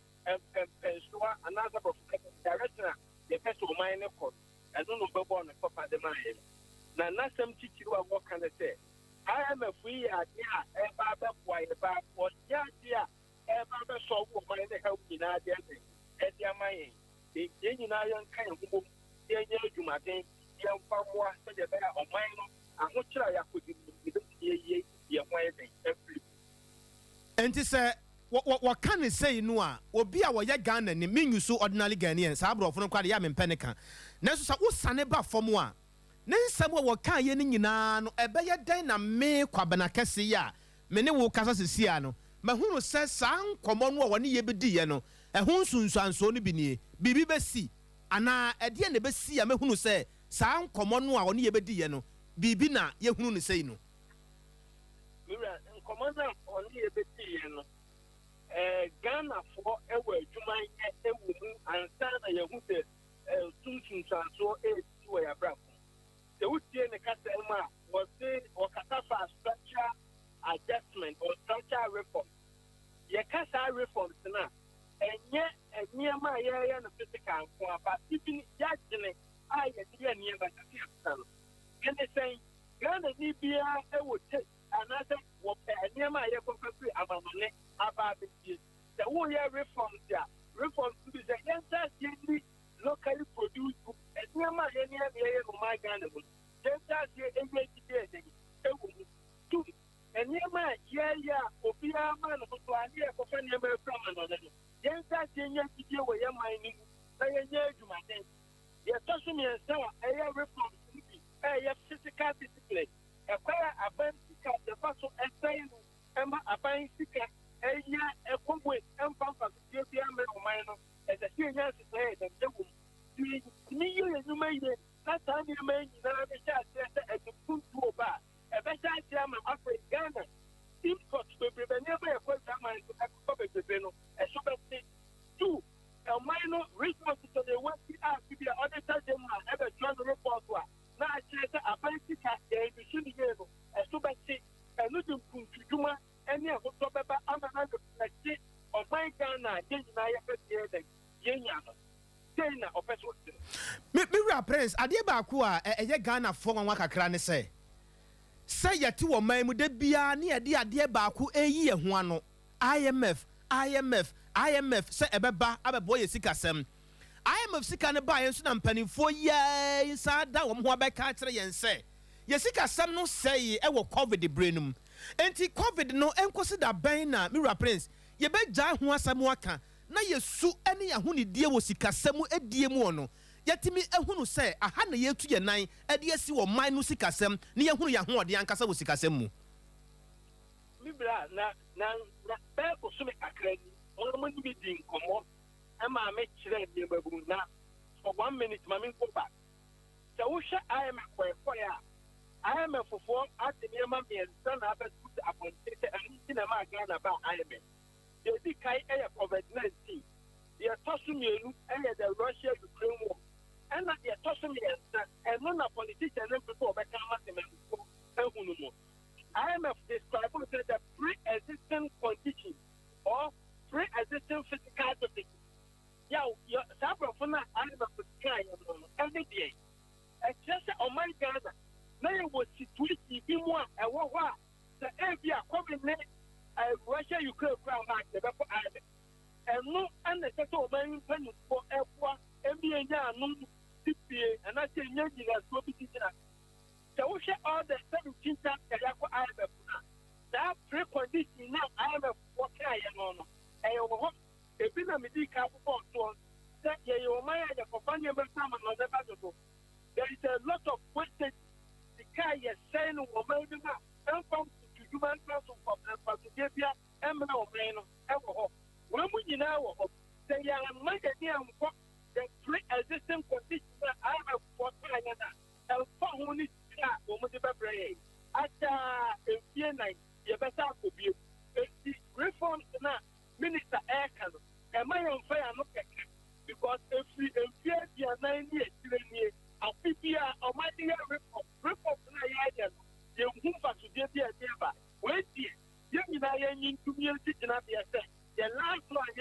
pensua another professional director the first of mine court and no be born for the man na nasem chichiru a work can say I am a free idea e ba ba boy ba for ya dia e ba ba so wo mine the help in idea e dia mine e nyina yan kan ho e nya adwumaden ye mfamoa se de be o mine no ahokyira ya kodi ye hwan den every enti se what can I say no a obi a woye Ghana ni menyu so ordinary Ghanaian sa abrofo no kwade ya mempene ka na so sa usane ba fom a ne nsem wo kan ye ni nyina no ebeye den na me kwabana kese ya me ne wo kasa sesia no mahunu se sa nkomo no wo ne ye bedi ye no ehun sunsuanso no bi nie bibi besi ana ede ne besi ya mahunu se sa nkomo no a wo ne ye bedi ye no bibi na ye hunu ne sei no mira nkomo na wo ne ye bedi ye no Ghana for ewe juma ewu mu ansa na yehu se tunsun transo to ya brafo the utie ne kasa ma was say or kasa for structure adjustment or structural reform ye kasa reforms na enye ma ye na physical ko apa even judging a ye die ne ba kasa san ene say Ghana ni bia ewo take another wo enye ma ye ko free abamane about the whole year reforms there. Reforms to be the entire locally produced and never any my Ghana. Just as you engage two and never Opia man who are here for never from another. Just as you were your mining, I engage you my name. You're touching me and so a reforms to be a physical discipline. Acquire a bank the person and saying, Emma, a bank sticker. Enya ekobwe empampa kutia me omaino ese hienya se de dewu ni yo nyuma ide na tani me nyina be sha se edukuntu oba e be sha tia ma Africa Ghana import be be ne be ko sama to ko be be no e so be two omaino response to the work are to be auditor them e be join report wa na a che abantika e be shi ni no e so be e no dum kuntu juma any of the Baba Amana of my Ghana, Yenya of Mira Prince, Adiabakua, a Ghana for one Wakakran say. Say ya two or my mude bia near dear Baku a year one. IMF, say a baba, a boy sikasem. IMF sikana buy and penny 4 years inside that one who back and say. Yesika sam no say e wo COVID the brainum. Enti COVID no enkosi da ben na Mira Prince ye be gya ho asam aka na yesu ene ya ho ne die wo sikasam edie mu ono yetimi ehunu se aha na yetu ye nan ede asi wo man no sikasam ne ye hunu ya ho ode ankasa wo sikasam mu Mibra na be ko so me akrani ono mo ni bi din komo e ma me kire de babu na for 1 minute ma me ko back So we shall IMF for fire. IMF for at the Yama and son of a good appointed and in a man about IMF. They think I air COVID-19. They are tossing me and the Russia-Ukraine war. And that they are tossing me and none of politicians before become a IMF describes the pre-existing condition or pre-existing physical activity. Yeah, several from that IMF is trying every day. It's just on my Ghana. Now it was situated in one and what the area coming Russia, Ukraine, back the IMF. And no unnecessary money for F1, MBA, no CPA, and I say, young as well be teaching us. So we share all the 17 times that IMF. That precondition now IMF what I am on. And you hope a bit of medical for that you might have a companion time on the battle. There is a lot of wastage. The guy is saying, woman, and from to human council for Passodia, and ever. When we now say, I am not the pre-existing condition that IMF for Canada and for who needs after a few nights, you better be reforms now. Minister Aircano, and my own fair look at because if we fear the 9 years, a PPR or my dear reform, you move to the dear thereby. Wait, you need to be a citizen of the last one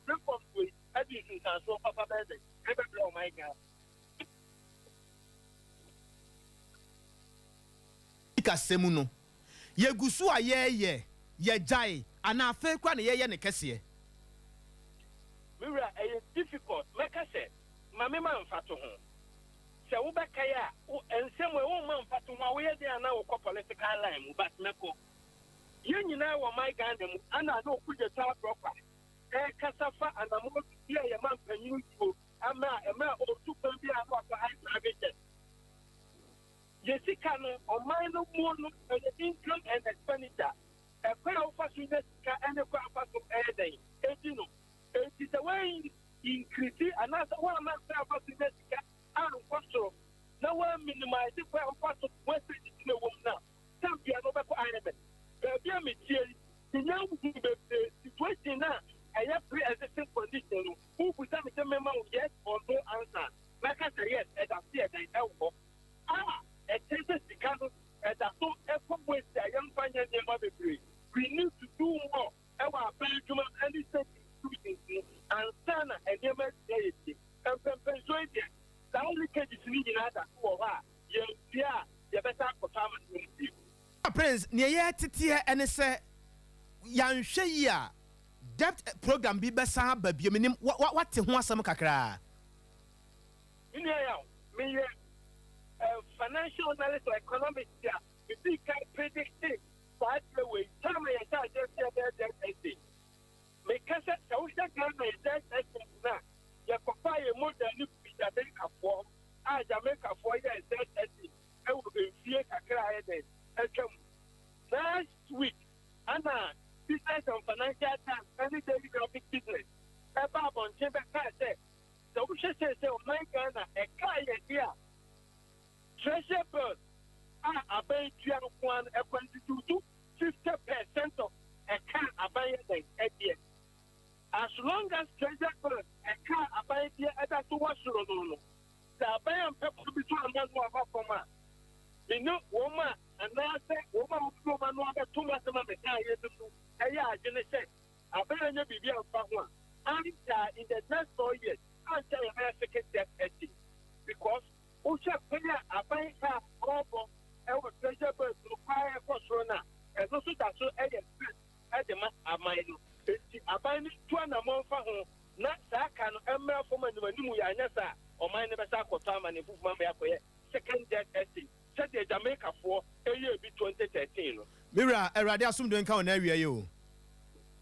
reform with everything as well, Papa Bede. Ever blow my God. Semuno ye gusu a ye jai ana fe kwa ne ye ne kese mira e difficult make say mame man fato ho se wo beka ya o ensem we wo man fato ho wo ye dey ana wo political line mu but meko ye nyina wo my Ghana mu ana na okuje ta proper e kasafa ana mo ye man panyu ko ama o tu pan bi a ko high private Jessica on my no more income and expenditure. A pair of facilities and a pair of air day. It is a way increasing another one man facilities and control. No one minimize the pair of facilities in the woman now. Some people are IMF. The young situation now, I have pre-existing condition. Who put them in the yes or no answer? Like I said, yes, and I see it. We need to do more. Our Belgium and the state institutions and Sana and the deity and persuade them. The only case is needing other who are you better for time. Prince, near Titia and say, Yan Shea debt program be besa, but you mean what to want some kakra? Financial analyst or economics, if we can predict it, but the way, tell me, I just said that because I was that kind of that now. You compare more than you Jamaica for, Jamaica for years, I will be fear a cry last week, Anna, business and financial times, any daily graphic business, about on Chamber said, so we should say, my Ghana, a guy here. Treasure birds are about 50% of a car abandoned a year. As long as treasure birds a car abandoned at the wash room, the abandoned people between them from us. You know, woman, and now say, woman, too much of the car here to do. I say, abandoned be here for one. And in the next 4 years, I'll tell you, American death because Usha Pena, a bank, and was treasure birds to fire for Rona, and also that's so at the mass of my abandoned 2 months for home, not that kind of emerald from the Manumuya, or my never saw time and improve my second death estate. Set the Jamaica for a year be 2013. Mira, a radiasum doing count area you.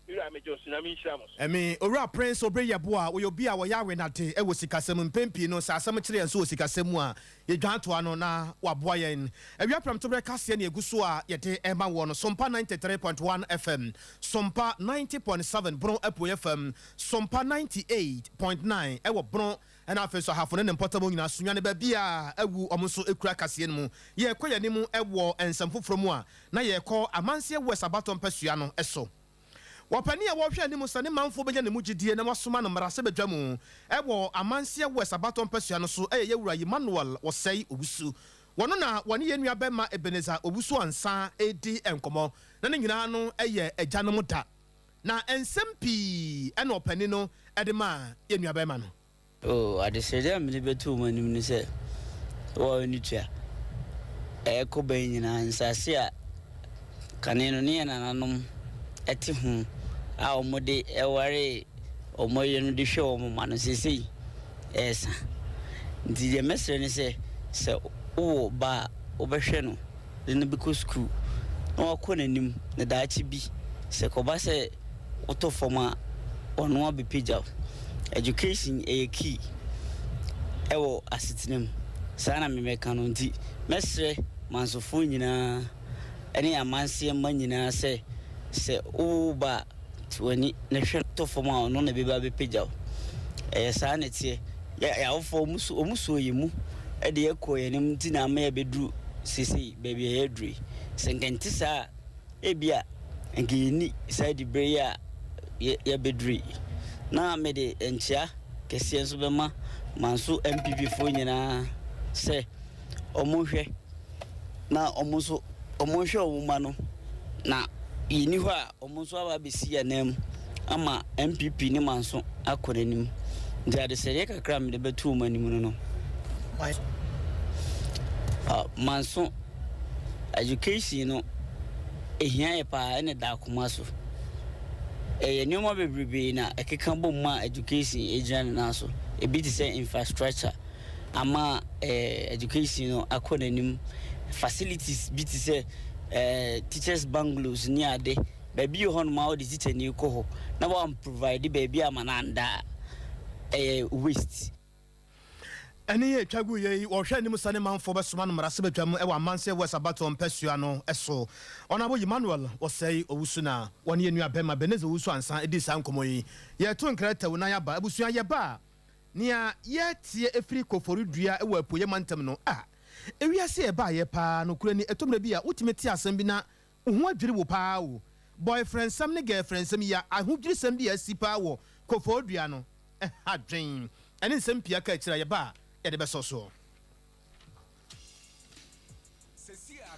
Ora Prince Obreya Boa, we be our Yahweh Nate, it was Sikasem Pempi, no Sasamatre and so Sikasemua, ye Jantuano na Waboyan. A yapram to Recasian Gusua, yet Emma one, Sompa 93.1 FM, Sompa 90.7, Bron Epo FM, Sompa 98.9, Ewa Bron ɛna afei so ahafo ne mpɔtamo nyina so nwane baabi a awu ɔmo nso ekura kaseɛ no mu yɛkɔ yɛn anim ɛwɔ nsɛm foforɔ mu a na yɛkɔ amanseɛ wɔ sabato mpɛsua no ɛso wɔpani a wɔhwɛ anim sɛ ne manfo bɛnya ne mu gyidie na wasoma no mmara sɛ badwa mu ɛwɔ amanseɛ wɔ sabato mpɛsua no so ɛyɛ yɛwura Emmanuel wɔsɛe Owusu wɔno na wɔne yɛn nua bɛma Ebeneza Owusu ansa edi nkɔmɔ na ne nyinaa no ɛyɛ agya no mu da na ensɛm pii ɛna ɔpani no ɛde ma yɛn nua bɛma no adesɛdeɛ mene bɛtu mu anim ne sɛ wɔwɔ ne tua ɛkɔ bɛn nyinaa nsase a kane no ne yɛ nananom ɛte ho a ɔmode ɛware ɔmɔyɛ no de hwɛ ɔmo ma no sesei ɛɛsa nti deɛ mɛsrɛ ne sɛ wowɔ ba a wobɛhwɛ no de no bɛkɔ skul na wakɔ n'anim na daakye bi sɛ kɔba sɛ wotɔ fam a ɔno abɛpagya wo education ɛyɛ key ɛwɔ asetena mu saa na memɛka no nti mɛsrɛ mansofoɔ nyinaa ɛne amanseɛ mma nyinaa sɛ woba nti w'ani na hwɛ tɔ fam a ɔno na bɛba bɛpagya wo ɛyɛ saa ne teɛ yɛawofoɔ ɔmu so yɛ mu ɛde yɛkɔ yɛnim nti na ama yɛbɛduru sesei baabi a yɛadure sɛ nkɛnte saa ebia nka yɛni saa de berɛ yi a yɛbɛdure na mede nkyia kɛseɛ nso bɛma manso MPP foɔ nyinaa sɛ ɔmo hwɛ na ɔmo hwɛ ɔmo ma no na yɛni hɔ a ɔmo nso aba bɛsi yɛnam ama MPP ne manso akɔ n'anim nti adesɛdeɛ kakra mede bɛtu ɔmo anim no manso education no ehia yɛ paa ɛne da akoma so ɛyɛ nneɛma bebrebe na ɛkeka bɔ mu a education egyina ne nan so ebi te sɛ infrastructure ama education no akɔ n'anim facilities bi te sɛ teachers bungalows ne ade baabi yɛ hɔ nom a wɔde teacher ni kɔ hɔ na wɔn provide baabi ama na anda ɛyɛ waste ɛne yɛ twagu yɛ wɔhwɛ anim sane manfo bɛsoma no mmara sɛ bɛtwa mu ɛwɔ amanseɛ wɔ sabato mpɛsua no ɛso ɔnabo Emmanuel wɔsɛe Owusu na wɔne yɛ nua bɛma Ebeneza Owusu ansa ɛdi saa nkɔmmɔ yi yɛto nkratawu na yɛaba abusua yɛba a nea yɛtie ɛfiri kofori dua ɛwɔ apuoyɛ mantam no a ewiase yɛba yɛ paa no kura ni ɛtɔmra bi a wotumi te asɛm bi na ho adwiri wo paa wo boyfriend sam ne girlfriend sam ya ahodwiri sam bi asi paa wɔ kofori dua no adwen ɛne nsɛm pia ka akyira yɛba a yɛde bɛsɔ soɔ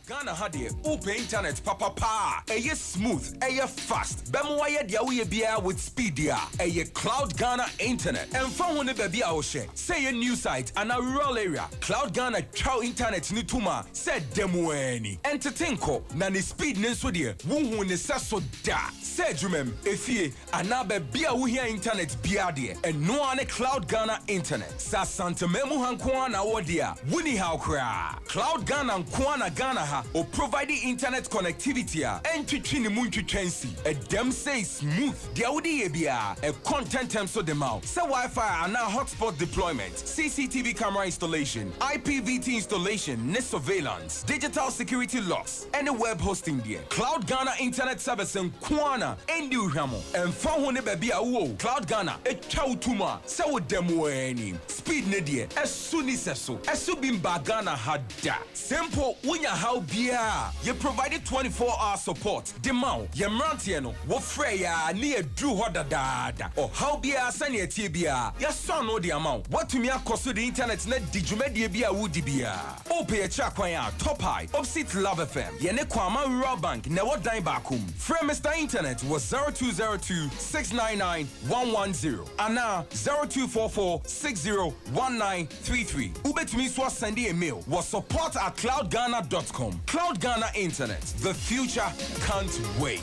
Ghana had the open internet papa a smooth a fast bemo wire dia we bia with speed dia a Cloud Ghana internet and from one baby I share say a new site and a rural area Cloud Ghana chow internet ni tuma said demo any entertainko na ni speed nenso de wo ne so da said remem efie anabe bia wo here internet bia de and no ane Cloud Ghana internet sa santa memu hanko na wo dia wuni how kra Cloud Ghana nko Ghana ha or providing internet connectivity and twitching the moon chancy a dem say smooth the audi a content terms so the mouth so Wi-Fi and now hotspot deployment CCTV camera installation IPVT installation net surveillance digital security locks and a web hosting there Cloud Ghana internet service and Kwana and you hamo and found baby a Cloud Ghana a chow tuma so demo any speed nedia as soon as so as subim bagana had that simple when you how bia you provided 24-hour support the mount ye mrantiano wo freya near drew hodada or how bia sanya tibia ya son no the amount what to me akoso the internet net dijumedia bia wudi bia ope a chakwanya top high opposite Love FM ye ne kwama rural bank ne what dine bakum frame Mr. Internet was 0202 699 110 and now 0244 601933 ubetumi so send a mail was support@cloudghana.com. Cloud Ghana Internet. The future can't wait.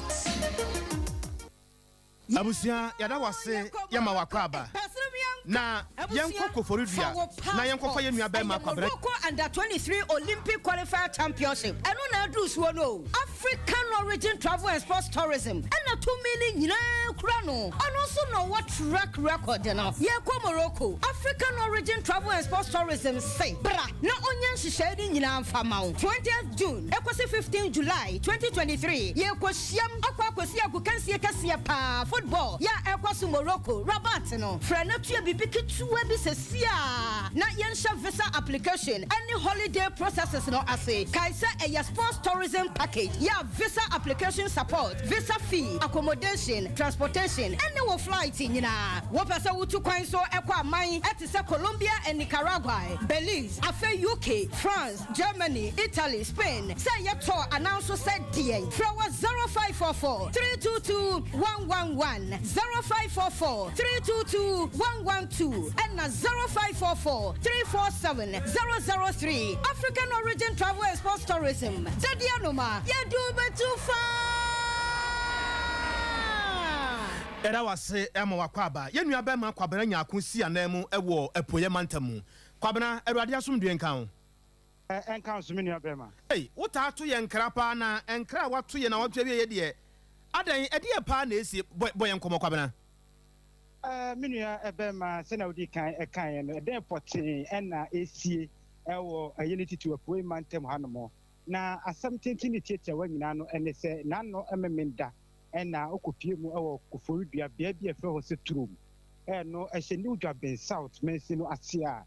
Abusia yada wase yama wakwaba na yanko koforudua na yanko fa yenua be ma kwabre under 23 Olympic qualifier championship eno na adu so no African origin travel and sports tourism. And a 2 million krano. And also know what track record now. Yeko Morocco. African origin travel and sports tourism say. Bra. Na onyan shishedi in Famau. 20th June. Ekwasi 15th July 2023. Yeko Siam Aqua Kosia Kukansia Kasia Pa football. Ya Ekwasu Morocco. Rabat no. Frenatia Bibiki Chuebi Sesia. Na Yansha visa application. Any holiday processes no ase. Kaisa a sports tourism package. Ya visa application support, visa fee, accommodation, transportation, and no flight in na. Wapasa utu kwanso ekwa mine etise Colombia and Nicaragua, Belize, Afe UK, France, Germany, Italy, Spain. Say ya to announce said DA. Flower 0544 322 111 0544 322 112 and 0544 347 003. African origin travel and sports tourism. Zedianoma, ya do too far. Era wase ema wakwaba. Ye nua be ma kwabena nya akonsi anemu ewo epoye mantamu. Kwabena Awurade asomdue nka ho. Enka so me nua be ma. Hey, wuta ato ye nkra pa na enkra wato ye na wato wie ye de. Adan ede pa na esi boye nkomo kwabena. Me nua ebe ma se na odi kan ekan ye no eden potin na esie ewo ayiniti to apoye mantam hanomo. Na asam tintin ni tietia wa nyina no ene se na no ememenda na okopie mu ewo koforudua bia bia fe ho se trum no ehye ni udwa ben south mensi no asia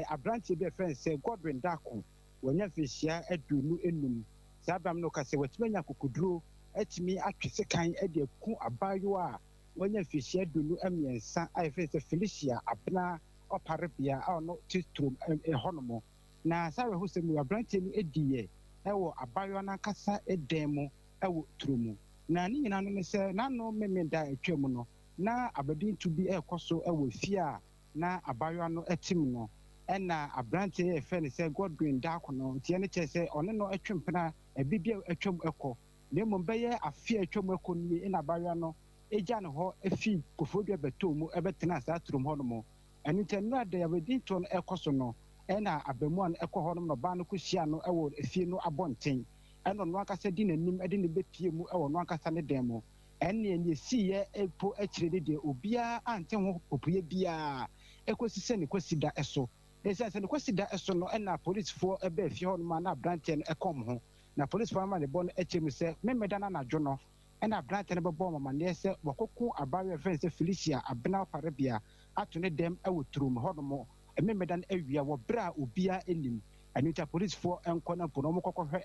abranche bia fe se Godwin Dako wonya fehia adunu enum sabam no kase watimanya kokuduro atimi atwese kan ade ku abayo a wonya fehia adunu amiensa ai fe se Felicia abna oparebia a no titrum honomo na sawe ho se mu abranche ni ediye ewo abayo na kasa edemo ewo trumu na ni nyina no se na no memenda etwam no na abadin to bi ekoso ewo fia na abayo no etim no na abrante e fe ne se Godwin Dako no tie ne chese one no etwempena ebibia etwam eko na mom beye afia etwam eko ni na abayo no eja ne ho efi kofodua betomu ebetena sa trum ho no mo eni tenu ade abadin to no ekoso no na abamu no eko ho no ba no kuhia no ewo efie no abonten eno no akasa di nanim ade ne bepie mu ewo no akasa ne dem mo enne ene siye epo akire de obia ante ho popuye bia ekosise ne kosida eso ese ne kosida eso no na police for ebe afie ho no ma na branch no ekom ho na police for ma ne bon echemu se memeda na nadwo no na branch ne bebo mama ne se wakoku abawe fence Felicia abna parebia ato ne dem ewo trum ho no mo memeda na awia wo bra obia enim anita police for enkona pono mo kokohwe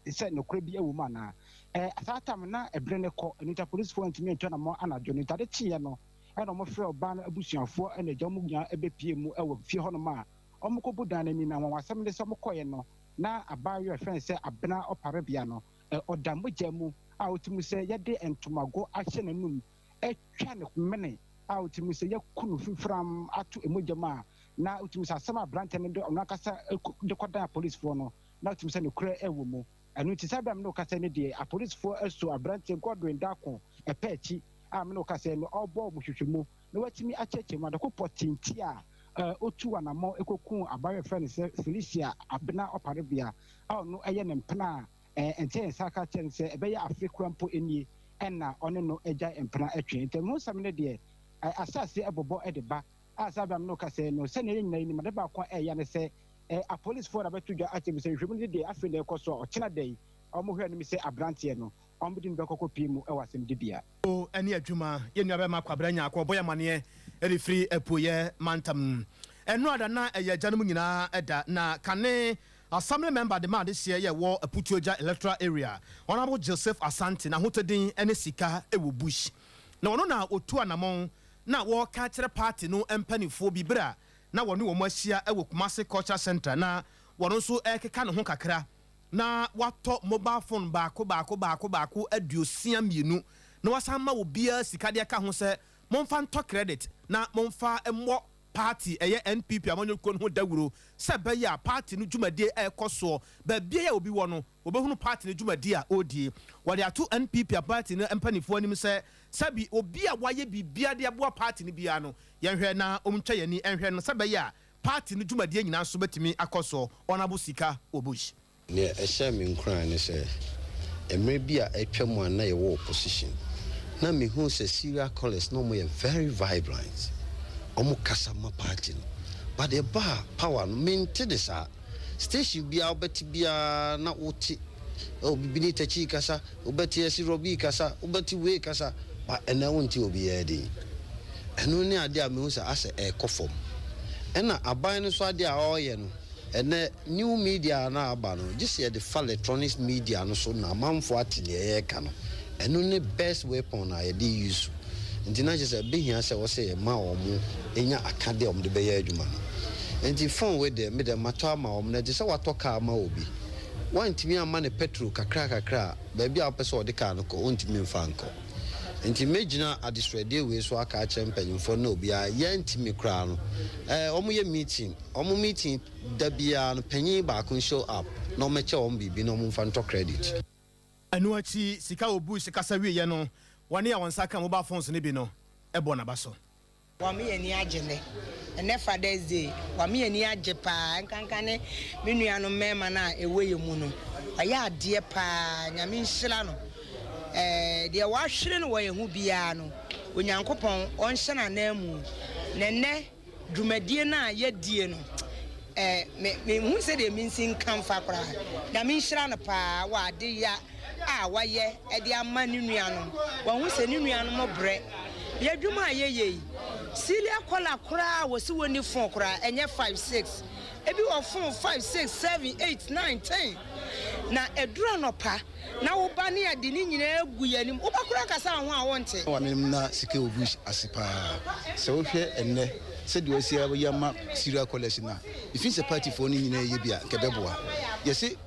se no kra bi ewu mana asatam na ebre ne ko anita police for ntimi etwa mo anadwo ne tade tie no e no mo frɛ oba na abusuafo na gya mo gya ebepie mu ewo fie ho no ma omo ko budan ni na wasam de so mo koye no na abayo friend se abena oparebia no oda mo gya mu a otimu se yede entomago ahye nanum etwa ne mene a otimu se yakunu fifram atu emogya ma na otimu se asama brante ne de onakasa de koda police for no na otimu se ne kura ewo mu anu ti sabam no kasa ne de a police for eso abrante Godwin Dako epechi a me no kasa no obo mu hwehwemu na watimi acheche ma de ko potinti a otu anamo ekoku abaye friend se Felicia abena oparebia a no eye ne mpena ente saka chen se ebeya African po enie na one no eja empena atwe ntem ho sam ne de asase ebobo edeba a sabam no kasa no se ne nyina ni madeba kwa eya ne se a police for abetudwa ache se hwemu ne de afele ekoso o chena dai omo hwe ne mi se abrante no ombudin bekoko pimu ewasem de bia o eni adwuma ye nua be ma kwabranya akoboya mane eri free epoye mantam eno ada na eye janum nyina eda na kane assembly member de ma de sie ye wo aputuoja electoral area honorable Joseph Asante na hotodin ene sika ewo bush na wono na otu anamon na wo ka kire party no empanifo bibra na wono wo mahia ewo Kumasi culture center na wono so ekeka ne ho kakra na wato mobile phone baako aduosia mienu na wasama wo bia sika de ka ho se momfa nto credit na momfa emmo party eye NPP amanyoko no dawuro se be ya party no dwumade ekoso ba bia ya obi wo no obehunu party no dwumade a odi wode ato NPP party no empanifo anim se sabi obi a waye bibia de abo party no bia no yenhwe na omtwa yani enhwe no se be ya party no dwumade nyina so betimi akoso onabo sika obush ne ehye me nkran ne se maybe a Pemwa na war position. Na me who says serial callers no more very vibrant. Omo Kasama party. But the bar power maintain this station be albeti bia na oti. Oh, Binita Chicasa, Ubeti Robi Casa, Ubeti Way Casa, but and I want to be a day. And only idea means as a coffin. And I buy no so idea all yen. And the new media na abano, just here the electronic media no so na man for atelier cano. And only best weapon I did use. And then I just a big here say a ma or more in your academy the Bayajuma. And the phone with them made a matama or just what talk ma obi. One to me a man petrol kakra, baby our person the car no go to me fanco. And to me at this radio way so I catch champion for no be a yen to me crown. Meeting Dabia penny back and show up. No mature on be no fanto credit. And what she Sika Bush Casawi Yano, 1 year on Saka mobile phones Nibino, Ebona Basso. Wami eni agene ene Father's Day wami eni age pa nkankane menua no mema na ewe yemu no aya ade pa nyame nhira no de wa hwere no wo yehu bia no onyankopon onhye na namu nene dwumadie na yedie no me hu se de minsin kamfa kra na me nhira no pa wa ade ya a waye e de ama ne nua no wo hu se ne nua no mo bre yadwuma ayeye Celia kola kura wo si woni phone kura enye 56 ebi wo phone 5 6 7 8 9 10 na edura no pa na wo ba ne ade ni nyina egu yanim wo ba kura kasa ho a wonte wa me na Sika Obush asipa se wo hwe enne se de osi yama serial college na if it's a party for ni nyina ye bia kebeboa yesi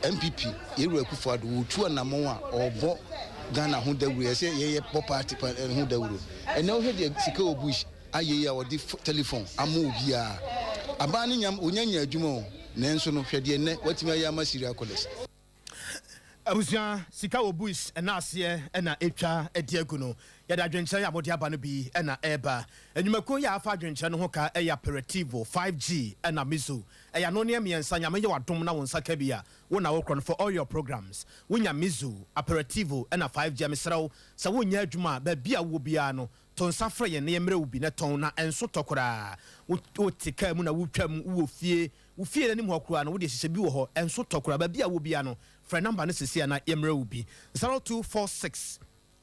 MPP yeru akufado wo tu anamon a obo Ghana who the way say ye pop party who the wuro and now here the Sika Obush aye ya wodi telephone amu bia abani nyam onyanya adwuma nenso no hwede ne watimi aye ama serial college Abusia Sika Obush na ase na etwa ediagu no ya da dwenche ya bodi aba no bi na eba enwumako ya afa dwenche no ho ka ya operativo 5G na mizu ya no ne miensa nyame ye wadom na wonsa ka bia wo na wo kron for all your programs wonya mizu operativo na 5G amesrawo sa wonya adwuma ba bia wo bia no ton safra ye ne mre ubi ne ton na enso tokora wo tika mu na wotwam wo fie na nim hokura no wo de hihye bi wo ho enso tokora ba bia wo bia no fra number ne sisi na yemre ubi 0246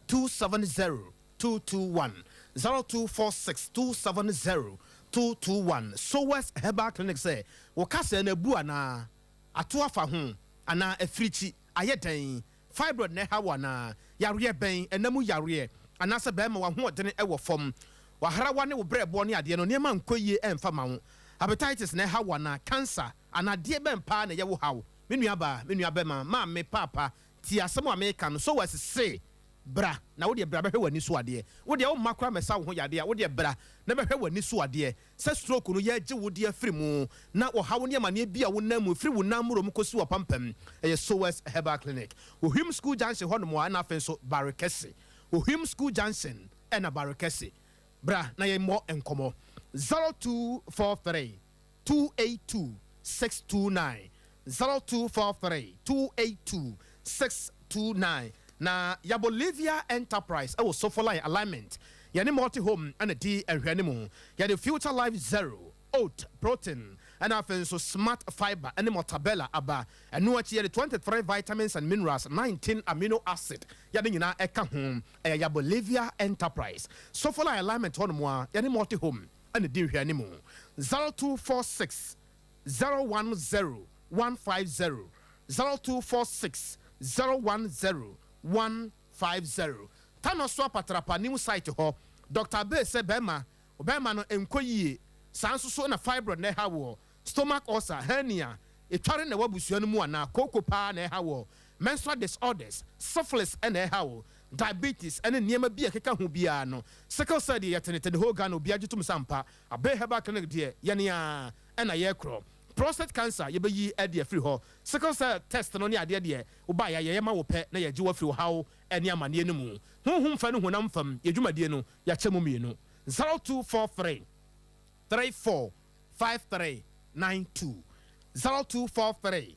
270 221 0246 270 221 so West Herbal Clinic say wo kase na bu ana ato afa ho ana afirichi ayeden fibroid ne hawa na yare ben enamu yare ana se be ma wa ho odene e wo fom wa harawa ne wo brebo ne ade no nema nkoyie emfa ma wo hepatitis ne hawa na cancer ana de be mpa na ye wo hawo menua be ma me papa ti asem America no so was say bra na wo de bra behwe wani so ade wo de wo makra mesa wo ho yade a wo de bra na behwe wani so ade se stroke no ye gye wo de afiri mu na wo hawo ne ma ne bia wo namu afiri wo namuro mu kosi wo pampam e so West Herbal Clinic Ohim School Junction ho no mo na afen so Barekese Ohim School Junction and a Barekese bra na ye mo enkomo 0243 282 629 0243 282 629 na ya Bolivia Enterprise I was so for line alignment ya ni multi home and a D and hwanimu ya the Future Life Zero oat protein and often so smart fiber and tabella aba and no the 23 vitamins and minerals 19 amino acid ya ni na eka home ya Bolivia Enterprise so for line alignment on mo ya ni multi home and a D hwanimu 0246 010 150 0246 010 150 Tano swap atrapa new site ho Dr. B se bema no enkoyie sanso na fibroid na hawo stomach ulcer hernia etware na wabusuo no mu ana kokopa na hawo menstrual disorders syphilis na hawo diabetes and niema bia keka ho bia no sickle cell de yetenete de hogan obi agitum sampa abe Herbal Clinic de yene a na ye kro prostate cancer ye beyi ade afiri ho sickle cell test no ne ade de wo ba ya ma wo pe na ye gi wo afiri hawo ene amane no mu honhom fa no honam fam ye dwumadie no ya chemu mienu 0243 34 5392 0243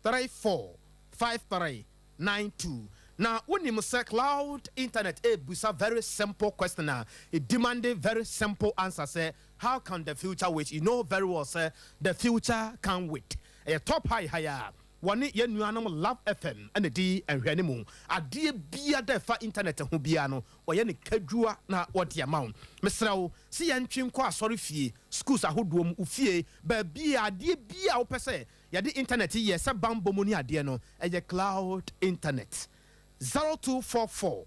34 53 92. Now, when you say cloud internet, a very simple question. It demanded very simple answer. Say, how can the future wait? You know very well, sir, the future can wait. A top higher. One year new animal Love FM and the D and Renimu. A dear beer there for internet and Hubiano or any kedua na what the amount. Mr. See and trim qua sorry fee, schools a hoodroom ufie, but be a dear beer per se. Ya the internet, yes, a bambo money a diano, and your cloud internet. 0244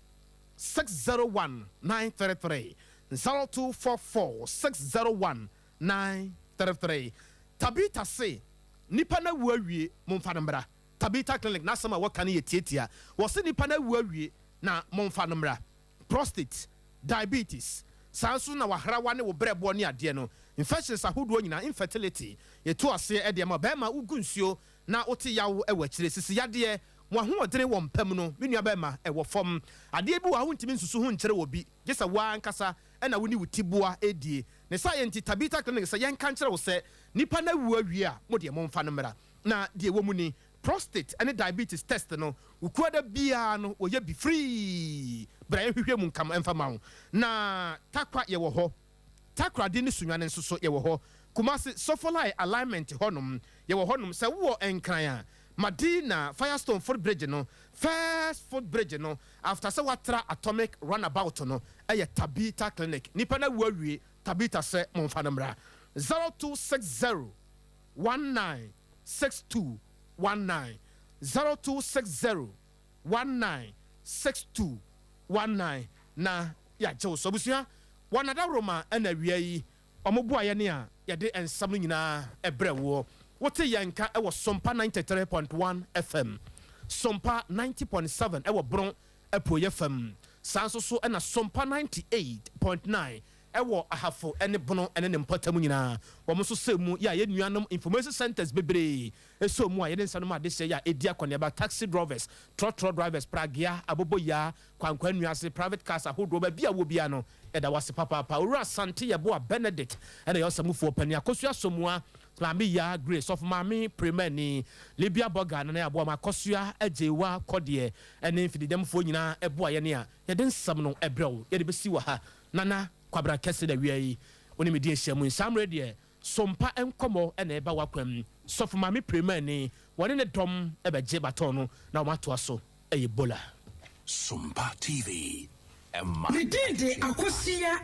601 933 0244 601 933. Tabita say nipa na wawie momfa no mbra. Tabita clinic na sama waka na yetiatia wose nipa na wawie na momfa no mbra. Prostate, diabetes, sanso na wahrawa ne wo brebo ne ade no, infections ahodo nyina, infertility, yeto ase e de ma ba ma ugunsuo na wote yawo e wachire sisi yade mo ho odere wo mpam no menua ba ma e wo fom ade bi wo ahontimi nsusu ho nkyere wo bi gesa wa nkasa e na woni wutibua edie ne science Tabita clinic say yen kan kyere wo se nipa na wu awie a mo de mo mfa no mra na de wo mu ni prostate and diabetes test no ukuada bia no wo ye bi free bra ye hwehwe mu nkam emfa ma ho na takwa ye wo ho takra de ni sunwane nso so ye wo ho Kumasi Sofolai alignment honum ye wo honum se wo enkran a Madina Firestone Foot Bridge no first foot bridge no after se watra atomic runabout no eye Tabita clinic nipa na wu awie Tabita se mo mfa no mra 0260 196219 0260 196219 na ya je so busia wanada roma na wia yi omobu aye ne a ya de ensam nyina ebrewo wote yanka e wo Sompa 93.1 FM Sompa 90.7 e wo bron epoye FM sanso so na Sompa 98.9 ewo ahafo ene bono ene ne mpatam nyina wo mo so semu ya ye nuanom information centers bebre eso mu a ye nsanum ade se ya edi akone ba taxi drivers trotro drivers pragia aboboya kwankwan nuase private cars ahodo ba bia wo bia no eda wase papa owura sante ye bo a Benedict ene yo samufo pani akosua somua Mami ya Grace of Mami Premeni Libya Boga na ya bo makosua ejewa kodie ene fididem fo nyina ebo aye ne a ye den sam no ebrew ye de besi wa ha nana kwabra kese da wiai oni me die hyamu nsam redie Sompa enkomo ena eba wakwam sof Mami Premeni woni ne dom ebeje baton no na mato aso Ebola Sompa TV Emma Medinde akosia